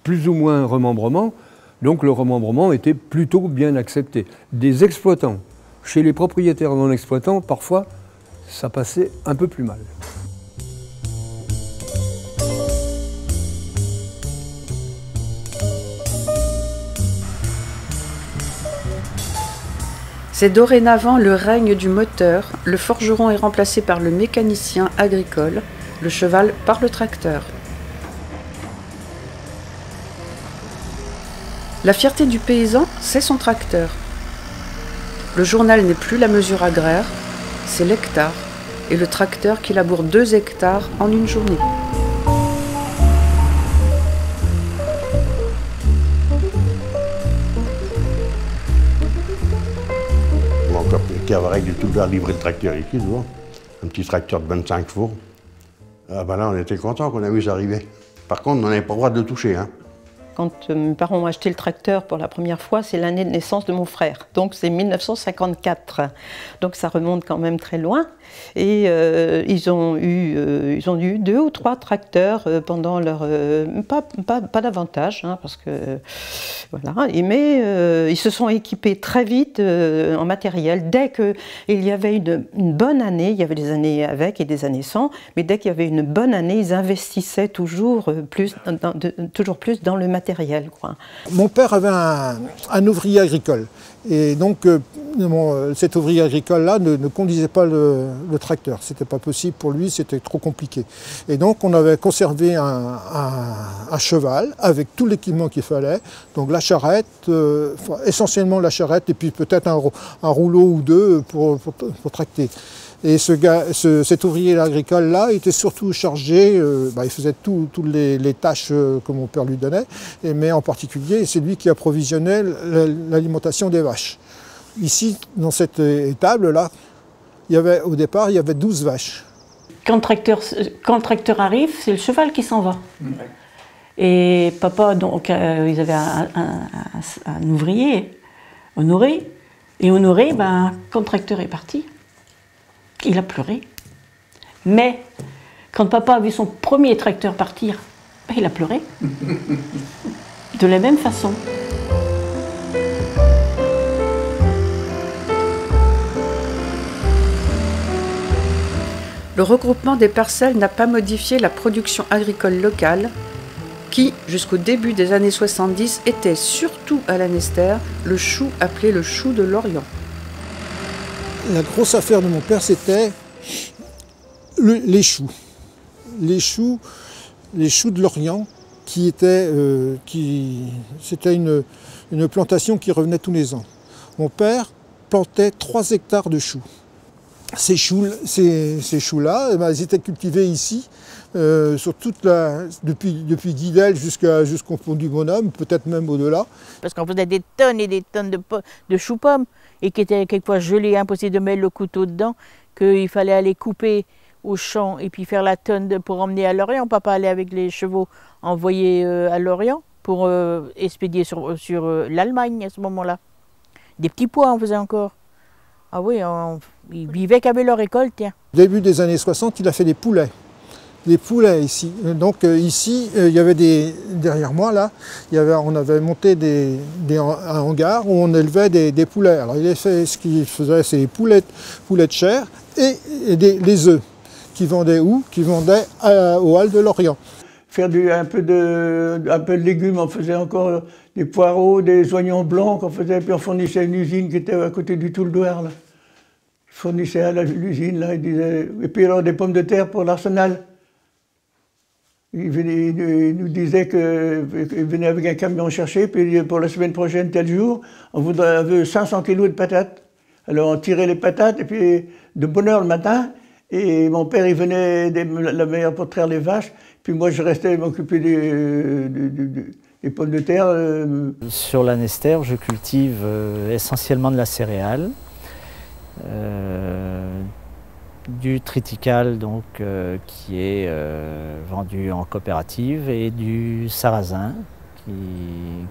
plus ou moins remembrement, donc le remembrement était plutôt bien accepté. Des exploitants, chez les propriétaires non exploitants, parfois ça passait un peu plus mal. C'est dorénavant le règne du moteur, le forgeron est remplacé par le mécanicien agricole, le cheval par le tracteur. La fierté du paysan, c'est son tracteur. Le journal n'est plus la mesure agraire, c'est l'hectare, et le tracteur qui laboure 2 hectares en une journée. Cavarac du tout à livrer le tracteur ici, tu vois. Un petit tracteur de 25 chevaux. Ah ben là, on était contents qu'on a vu ça arriver. Par contre, on n'avait pas le droit de le toucher, hein. Quand mes parents ont acheté le tracteur pour la première fois, c'est l'année de naissance de mon frère. Donc c'est 1954. Donc ça remonte quand même très loin. Et ils ont eu 2 ou 3 tracteurs pendant leur... pas davantage, hein, parce que... Voilà. Mais ils se sont équipés très vite en matériel. Dès qu'il y avait une bonne année, il y avait des années avec et des années sans, mais dès qu'il y avait une bonne année, ils investissaient toujours plus dans le matériel, quoi. Mon père avait un ouvrier agricole. Et donc, cet ouvrier agricole-là ne conduisait pas le tracteur. C'était pas possible pour lui, c'était trop compliqué. Et donc, on avait conservé un cheval avec tout l'équipement qu'il fallait. Donc, la charrette, essentiellement la charrette, et puis peut-être un rouleau ou 2 pour tracter. Et cet ouvrier agricole-là était surtout chargé, il faisait toutes les tâches que mon père lui donnait, mais en particulier, c'est lui qui approvisionnait l'alimentation des vaches. Ici, dans cette étable-là, au départ, il y avait 12 vaches. Quand le tracteur arrive, c'est le cheval qui s'en va. Et papa, donc, ils avaient un ouvrier, Honoré, et Honoré, quand le tracteur est parti, il a pleuré. Mais quand papa a vu son premier tracteur partir, il a pleuré. De la même façon. Le regroupement des parcelles n'a pas modifié la production agricole locale qui, jusqu'au début des années 70, était surtout à Lanester le chou appelé le chou de l'Orient. La grosse affaire de mon père, c'était les choux. Les choux de l'Orient, c'était une plantation qui revenait tous les ans. Mon père plantait 3 hectares de choux. Ces choux-là, ils étaient cultivés ici, sur depuis Guidel jusqu'au pont du Bonhomme, peut-être même au-delà. Parce qu'on faisait des tonnes et des tonnes de choux-pommes, et qui étaient quelquefois gelés, impossible de mettre le couteau dedans, qu'il fallait aller couper au champ et puis faire la tonne pour emmener à Lorient. Papa allait avec les chevaux envoyer à Lorient pour expédier sur l'Allemagne à ce moment-là. Des petits pois on faisait encore. Ah oui, ils vivaient qu'avec leur récolte, tiens. Au début des années 60, il a fait des poulets. Des poulets ici. Donc ici, il y avait derrière moi là, on avait monté un hangar où on élevait des poulets. Alors ce qu'il faisait, c'est des poulets de chair et les œufs qui vendaient où? Qui vendaient aux Halles de Lorient. Faire un peu de légumes, on faisait encore des poireaux, des oignons blancs qu'on faisait, puis on fournissait une usine qui était à côté du Toul-Douar. Ils fournissaient à l'usine, là, et puis alors des pommes de terre pour l'Arsenal. Il nous disait qu'il venait avec un camion chercher, puis pour la semaine prochaine, tel jour, on veut 500 kilos de patates. Alors on tirait les patates, et puis de bonne heure le matin, et mon père il venait la meilleure pour traire les vaches, puis moi je restais m'occuper des pommes de terre. Sur Lanester, je cultive essentiellement de la céréale. Du triticale donc, qui est vendu en coopérative et du sarrasin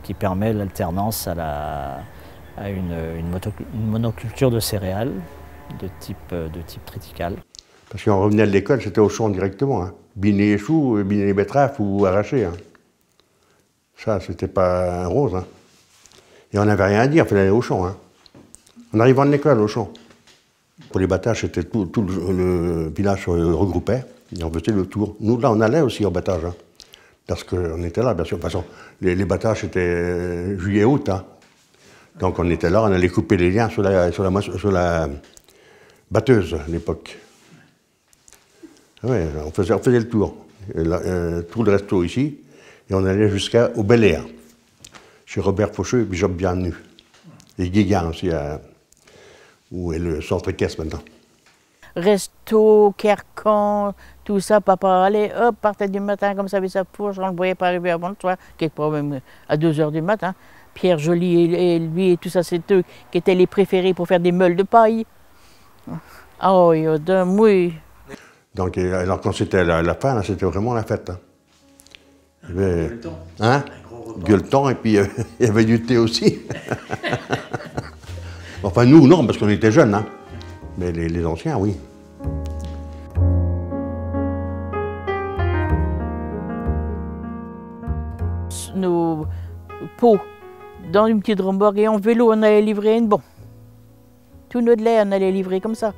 qui permet l'alternance à une monoculture de céréales de type triticale. Parce qu'on revenait de l'école, c'était au champ directement. Hein. Biner les choux, biner les betteraves ou arracher. Hein. Ça, c'était pas un rose. Hein. Et on n'avait rien à dire, il fallait aller au champ. Hein. En arrivant de l'école, au champ. Pour les battages, c'était tout le village se regroupait et on faisait le tour. Nous, là, on allait aussi au battage, hein, parce qu'on était là, bien sûr. De toute façon, les battages, c'était juillet-août. Hein. Donc on était là, on allait couper les liens sur la batteuse à l'époque. Ouais, on faisait le tour. Tout le resto ici, et on allait jusqu'au Bel Air, chez Robert Faucheux et puis Job Bienvenu. Et Guégan aussi, où est le centre-caisse maintenant. Resto, Kercan, tout ça, papa allait, hop, partait du matin comme ça avec sa fourche, on ne le voyait pas arriver avant le soir, quelquefois même à 2 h du matin. Pierre Joly et lui et tout ça, c'est eux qui étaient les préférés pour faire des meules de paille. Ah oui, oui. Donc, alors quand c'était la fin, c'était vraiment la fête. Hein. Il y avait, vieux le temps, et puis il y avait du thé aussi. Enfin, nous, non, parce qu'on était jeunes, hein. Mais les anciens, oui. Nos pots dans une petite remorque et en vélo, on allait livrer une bon. Tout notre lait, on allait livrer comme ça.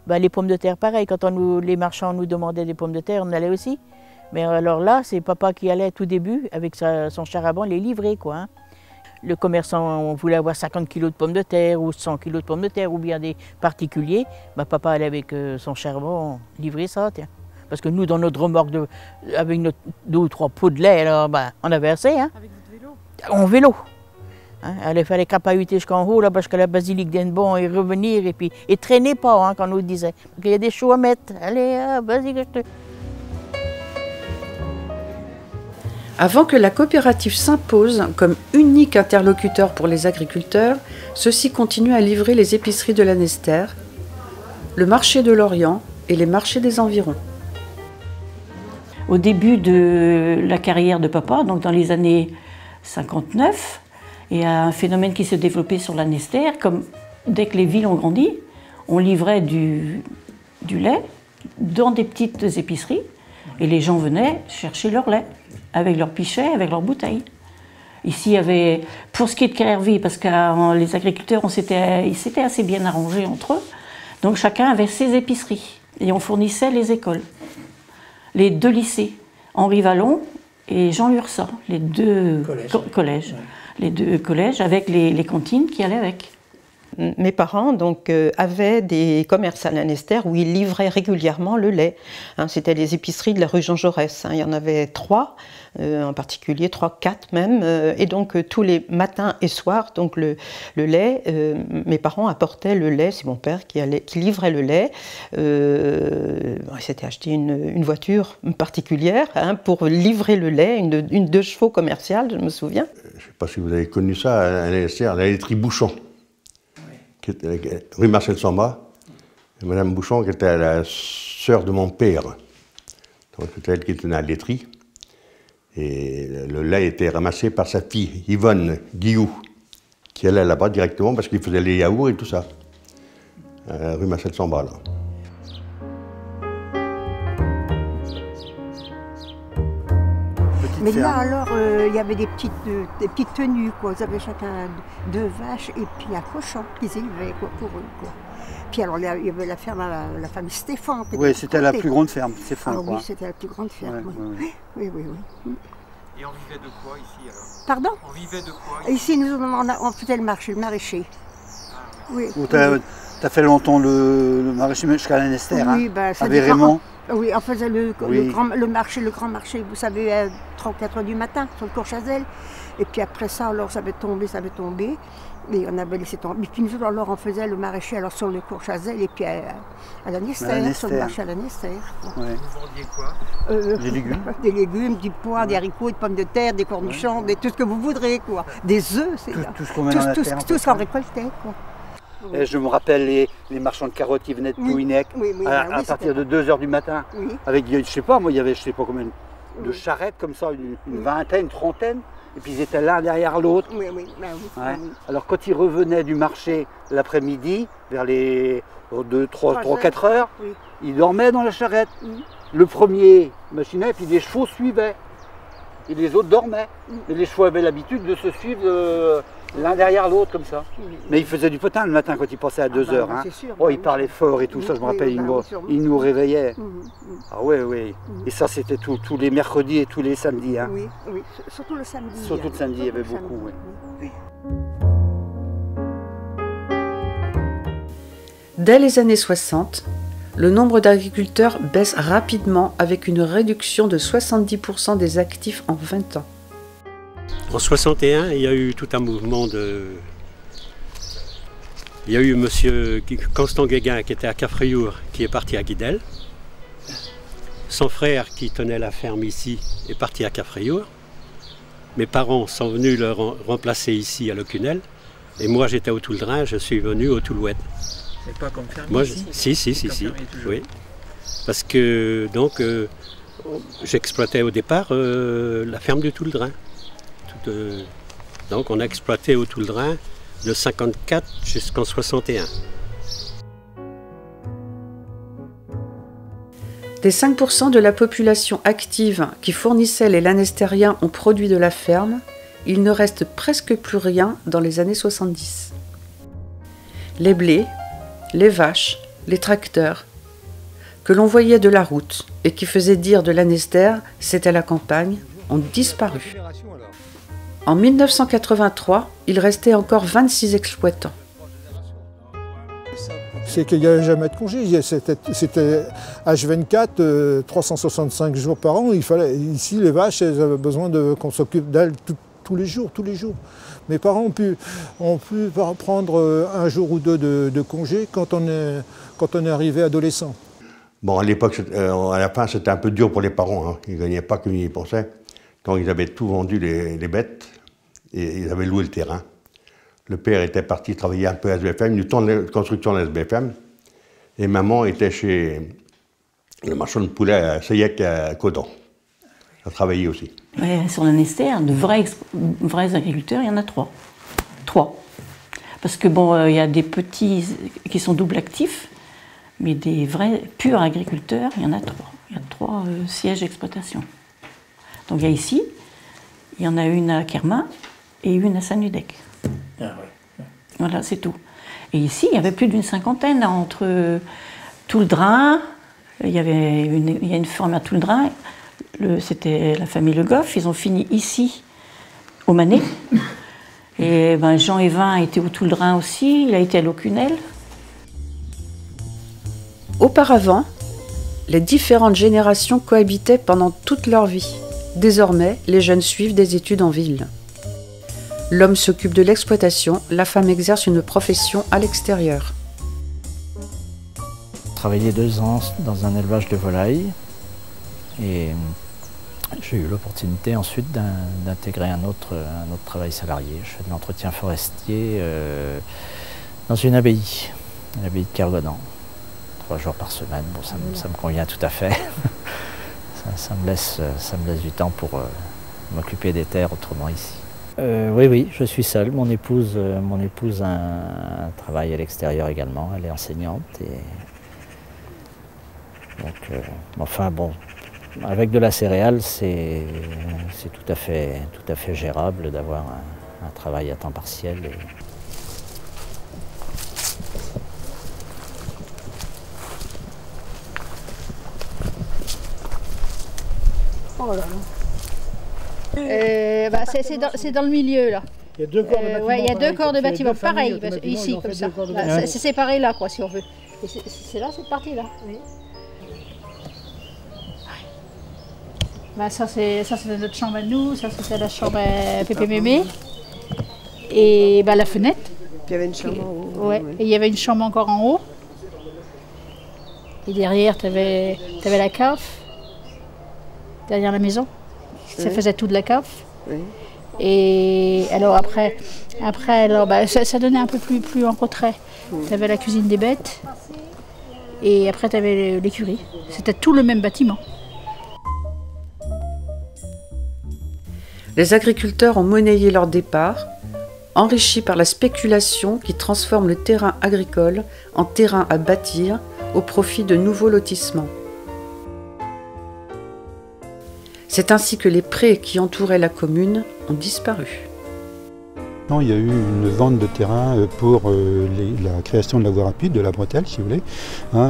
Ben, les pommes de terre, pareil, quand les marchands nous demandaient des pommes de terre, on allait aussi. Mais alors là, c'est papa qui allait tout début avec son char à banc les livrer, quoi. Hein. Le commerçant, on voulait avoir 50 kilos de pommes de terre ou 100 kilos de pommes de terre ou bien des particuliers. Ben, papa allait avec son char à banc livrer ça, tiens. Parce que nous, dans notre remorque, avec nos 2 ou 3 pots de lait, alors, ben, on avait assez. Hein. Avec votre vélo? En vélo. Hein, il fallait crapahuter jusqu'en haut, là, jusqu'à la basilique d'Henneban et revenir, et traîner pas, hein, quand on nous disait. Il y a des choux à mettre. Allez, vas-y, que je te... Avant que la coopérative s'impose comme unique interlocuteur pour les agriculteurs, ceux-ci continuent à livrer les épiceries de Lanester, le marché de Lorient et les marchés des environs. Au début de la carrière de papa, donc dans les années 59, il y a un phénomène qui s'est développé sur Lanester, comme dès que les villes ont grandi, on livrait du lait dans des petites épiceries et les gens venaient chercher leur lait avec leurs pichets, avec leurs bouteilles. Ici, il y avait, pour ce qui est de Carrerville, parce que les agriculteurs, ils s'étaient assez bien arrangés entre eux, donc chacun avait ses épiceries et on fournissait les écoles. Les 2 lycées, Henri Vallon et Jean Lursa, les 2 collèges. Ouais. Les 2 collèges avec les cantines qui allaient avec. Mes parents donc, avaient des commerces à Lanester où ils livraient régulièrement le lait. Hein, c'était les épiceries de la rue Jean Jaurès. Hein, il y en avait 3, en particulier 3, 4 même. Et donc tous les matins et soirs, donc le lait, mes parents apportaient le lait. C'est mon père qui livrait le lait. Il s'était acheté une voiture particulière hein, pour livrer le lait, une 2 chevaux commerciale, je me souviens. Je ne sais pas si vous avez connu ça à Lanester, la laiterie Bouchon. Rue Marcel Samba, Madame Bouchon, qui était la sœur de mon père. Donc c'était elle qui tenait la laiterie. Et le lait était ramassé par sa fille, Yvonne Guillou, qui allait là-bas directement parce qu'il faisait les yaourts et tout ça. Rue Marcel Samba, là. Mais là, alors, il y avait des petites tenues, quoi. Ils avaient chacun 2 vaches et puis un cochon qu'ils élevaient, quoi, pour eux, quoi. Puis alors, il y avait la ferme, la famille Stéphane. Oui, c'était la plus grande ferme, Stéphane, quoi. Oui, c'était la plus grande ferme, oui. Oui. Et on vivait de quoi ici, alors? Pardon? On vivait de quoi ici, nous, on faisait le marché, le maraîcher. Oui. T'as fait longtemps le maraîcher jusqu'à Lanester, oui, hein, bah, ça avec Raymond. Oui, on faisait le grand marché, vous savez, à 3-4 heures du matin, sur le cours Chazelle. Et puis après ça, alors ça avait tombé. Et on avait laissé tomber. Et puis nous, alors, on faisait le maraîcher alors, sur le cours Chazelle et puis à Lanester, sur le marché à Lanester. Ouais. Vous vendiez quoi? Des légumes. Des légumes, du pois, des haricots, des pommes de terre, des cornichons, tout ce que vous voudrez, quoi. Des œufs, c'est tout ce qu'on met dans la terre. Tout ce qu'on récoltait, quoi. Et je me rappelle les marchands de carottes qui venaient de Pouinec à partir de 2 h du matin. Oui. Avec, je sais pas, moi, il y avait, je sais pas combien de charrettes comme ça, une vingtaine, une trentaine. Et puis ils étaient l'un derrière l'autre. Oui. Alors quand ils revenaient du marché l'après-midi, vers les 3-4 heures, ils dormaient dans la charrette. Le premier machinait, puis les chevaux suivaient. Et les autres dormaient. Et les chevaux avaient l'habitude de se suivre l'un derrière l'autre comme ça. Mais ils faisaient du potin le matin quand ils passaient à 2 h. Hein. Ils parlaient fort et tout ça, je me rappelle, ils nous réveillaient. Ah oui. Et ça, c'était tous les mercredis et tous les samedis. Hein. Oui, surtout le samedi. Surtout le samedi, il y avait beaucoup. Oui. Dès les années 60, le nombre d'agriculteurs baisse rapidement avec une réduction de 70% des actifs en 20 ans. En 61, il y a eu tout un mouvement de... Il y a eu M. Constant Guéguin qui était à Cafriour, qui est parti à Guidel. Son frère qui tenait la ferme ici est parti à Cafriour. Mes parents sont venus le remplacer ici à Lecunel. Et moi j'étais au Touldrin, je suis venu au Toulouette. C'est pas comme ferme moi, ici? Si. Oui. Parce que donc j'exploitais au départ la ferme du Touldrin. donc on a exploité au Touldrin de 54 jusqu'en 61. Des 5% de la population active qui fournissait les lanestériens aux produits de la ferme, il ne reste presque plus rien dans les années 70. Les blés, les vaches, les tracteurs, que l'on voyait de la route et qui faisaient dire de Lanester c'était la campagne, ont disparu. En 1983, il restait encore 26 exploitants. C'est qu'il n'y avait jamais de congé. C'était H24, 365 jours par an. Ici, les vaches, elles avaient besoin qu'on s'occupe d'elles tous les jours. Mes parents ont pu prendre un jour ou deux de congé quand on est arrivé adolescent. Bon, à l'époque, à la fin, c'était un peu dur pour les parents. Hein. Ils ne gagnaient pas comme ils pensaient. Quand ils avaient tout vendu, les bêtes, et ils avaient loué le terrain. Le père était parti travailler un peu à SBFM, du temps de construction de SBFM. Et maman était chez le marchand de poulet à Seyec à Codan. Elle a travaillé aussi. Ouais, sur Lanester, de vrais agriculteurs, il y en a 3. 3. Parce que bon, il y a des petits qui sont double actifs, mais des vrais purs agriculteurs, il y en a 3. Il y a 3 sièges d'exploitation. Donc il y a ici, il y en a une à Kerma et une à Sanudec. Ah, ouais. Voilà, c'est tout. Et ici, il y avait plus d'une cinquantaine entre Touldrin, il y a une ferme à Touldrin, c'était la famille Le Goff, ils ont fini ici, au Manet. Et ben, Jean Evin était au Touldrin aussi, il a été à l'Aucunel. Auparavant, les différentes générations cohabitaient pendant toute leur vie. Désormais, les jeunes suivent des études en ville. L'homme s'occupe de l'exploitation, la femme exerce une profession à l'extérieur. J'ai travaillé 2 ans dans un élevage de volailles et j'ai eu l'opportunité ensuite d'intégrer un autre travail salarié. Je fais de l'entretien forestier dans une abbaye, l'abbaye de Kergodan. 3 jours par semaine, bon, ça me convient tout à fait. ça me laisse du temps pour m'occuper des terres autrement ici. Oui, je suis seul. Mon épouse a un travail à l'extérieur également. Elle est enseignante. Donc, enfin bon, avec de la céréale, c'est tout à fait gérable d'avoir un travail à temps partiel. Oh là là. C'est dans le milieu là. Il y a 2 corps de bâtiment. Ouais, il y a 2 corps de bâtiment, pareil, bâtiment, ici comme ça. C'est séparé là quoi si on veut. Et c'est là cette partie là. Oui. Bah, ça c'était notre chambre à nous, ça c'était la chambre à Pépé Mémé. Et bah, la fenêtre. Il y avait une chambre en haut. Ouais. Et il y avait une chambre encore en haut. Et derrière, tu avais la cave. Derrière la maison. Ça faisait tout de la cave. Oui. Et alors après alors, ça donnait un peu plus en retrait. Tu avais la cuisine des bêtes. Et après, tu avais l'écurie. C'était tout le même bâtiment. Les agriculteurs ont monnayé leur départ, enrichis par la spéculation qui transforme le terrain agricole en terrain à bâtir au profit de nouveaux lotissements. C'est ainsi que les prés qui entouraient la commune ont disparu. Il y a eu une vente de terrain pour la création de la voie rapide, de la bretelle, si vous voulez.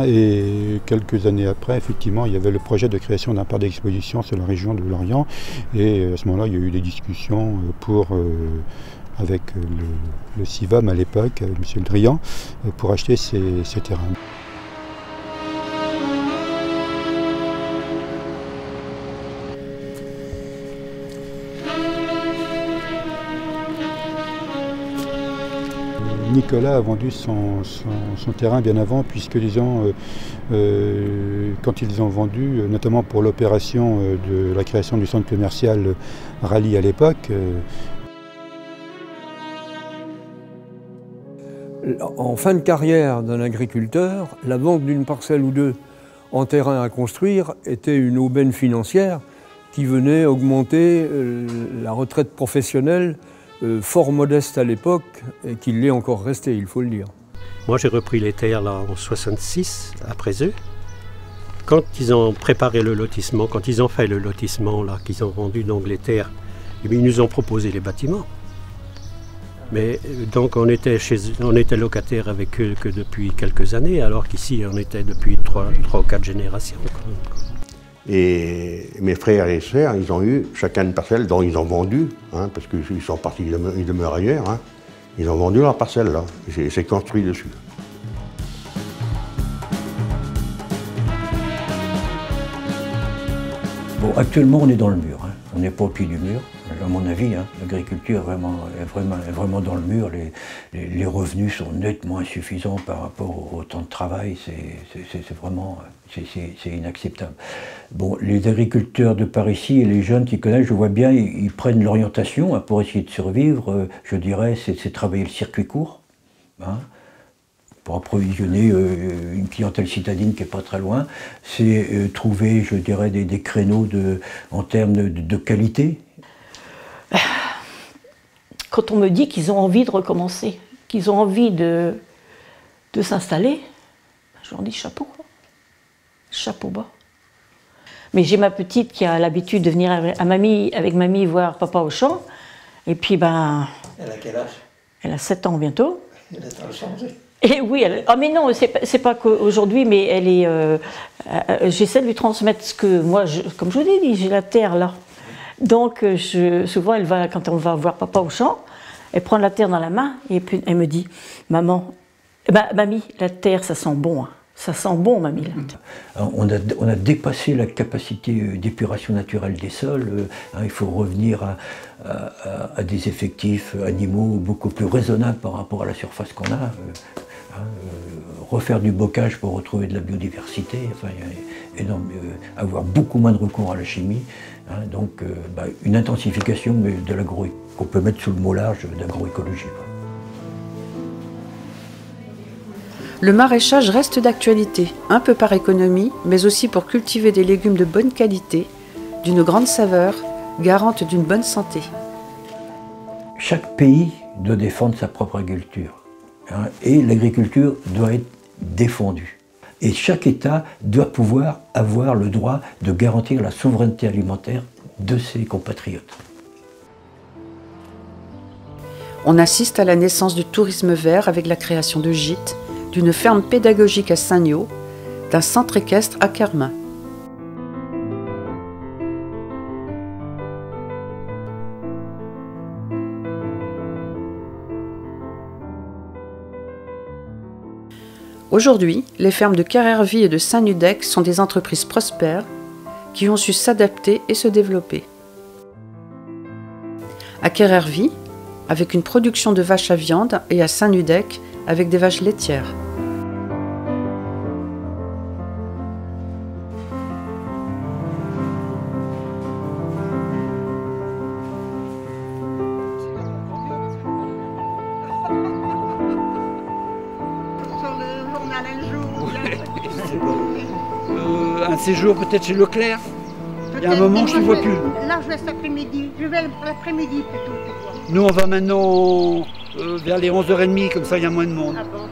Et quelques années après, effectivement, il y avait le projet de création d'un parc d'exposition sur la région de Lorient. Et à ce moment-là, il y a eu des discussions avec le CIVAM à l'époque, M. Le Drian, pour acheter ces terrains. Nicolas a vendu son terrain bien avant, puisque disons, quand ils ont vendu, notamment pour l'opération de la création du centre commercial Rallye à l'époque. En fin de carrière d'un agriculteur, la vente d'une parcelle ou deux en terrain à construire était une aubaine financière qui venait augmenter la retraite professionnelle, fort modeste à l'époque, et qui l'est encore restée, il faut le dire. Moi j'ai repris les terres là, en 66, après eux. Quand ils ont préparé le lotissement, quand ils ont fait le lotissement, là, qu'ils ont vendu donc les terres, eh bien, ils nous ont proposé les bâtiments. Mais donc on était locataire avec eux que depuis quelques années, alors qu'ici on était depuis 3 ou 4 générations. Et mes frères et sœurs, ils ont eu chacun une parcelle dont ils ont vendu, hein, parce qu'ils sont partis, ils demeurent ailleurs. Hein. Ils ont vendu leur parcelle là, et c'est construit dessus. Bon, actuellement on est dans le mur, hein. On n'est pas au pied du mur, à mon avis. Hein. L'agriculture est vraiment dans le mur, les revenus sont nettement insuffisants par rapport au temps de travail, c'est inacceptable. Bon, les agriculteurs de par ici et les jeunes qui connaissent, je vois bien, ils prennent l'orientation hein, pour essayer de survivre, je dirais, c'est travailler le circuit court. Hein. Pour approvisionner une clientèle citadine qui n'est pas très loin, c'est trouver, je dirais, des créneaux en termes de qualité. Quand on me dit qu'ils ont envie de recommencer, qu'ils ont envie de s'installer, je leur dis chapeau, chapeau bas. Mais j'ai ma petite qui a l'habitude de venir avec mamie voir papa au champ, et puis ben... Elle a quel âge? Elle a 7 ans bientôt. Elle a changé. Et oui, mais non, c'est pas qu'aujourd'hui, mais elle est. J'essaie de lui transmettre ce que moi, comme je vous ai dit, j'ai la terre là. Donc souvent, elle va, quand on va voir papa au champ, elle prend la terre dans la main et puis elle me dit, maman, mamie, la terre, ça sent bon, hein. Ça sent bon, mamie. Là. On a dépassé la capacité d'épuration naturelle des sols. Hein, il faut revenir à des effectifs animaux beaucoup plus raisonnables par rapport à la surface qu'on a. Refaire du bocage pour retrouver de la biodiversité, enfin, avoir beaucoup moins de recours à la chimie. Hein, donc une intensification de qu'on peut mettre sous le mot large d'agroécologie. Le maraîchage reste d'actualité, un peu par économie, mais aussi pour cultiver des légumes de bonne qualité, d'une grande saveur, garante d'une bonne santé. Chaque pays doit défendre sa propre agriculture, hein, et l'agriculture doit être défendue. Et chaque État doit pouvoir avoir le droit de garantir la souveraineté alimentaire de ses compatriotes. On assiste à la naissance du tourisme vert avec la création de gîtes, d'une ferme pédagogique à Saint-Niot, d'un centre équestre à Carmin. Aujourd'hui, les fermes de Kerrervie et de Saint-Nudec sont des entreprises prospères qui ont su s'adapter et se développer. À Kerrervie, avec une production de vaches à viande, et à Saint-Nudec, avec des vaches laitières. Un séjour peut-être chez Leclerc. Il y a un moment, je ne vois plus. Là, je vais cet après-midi. Je vais l'après-midi plutôt. Nous, on va maintenant vers les 11h30, comme ça, il y a moins de monde. Ah bon.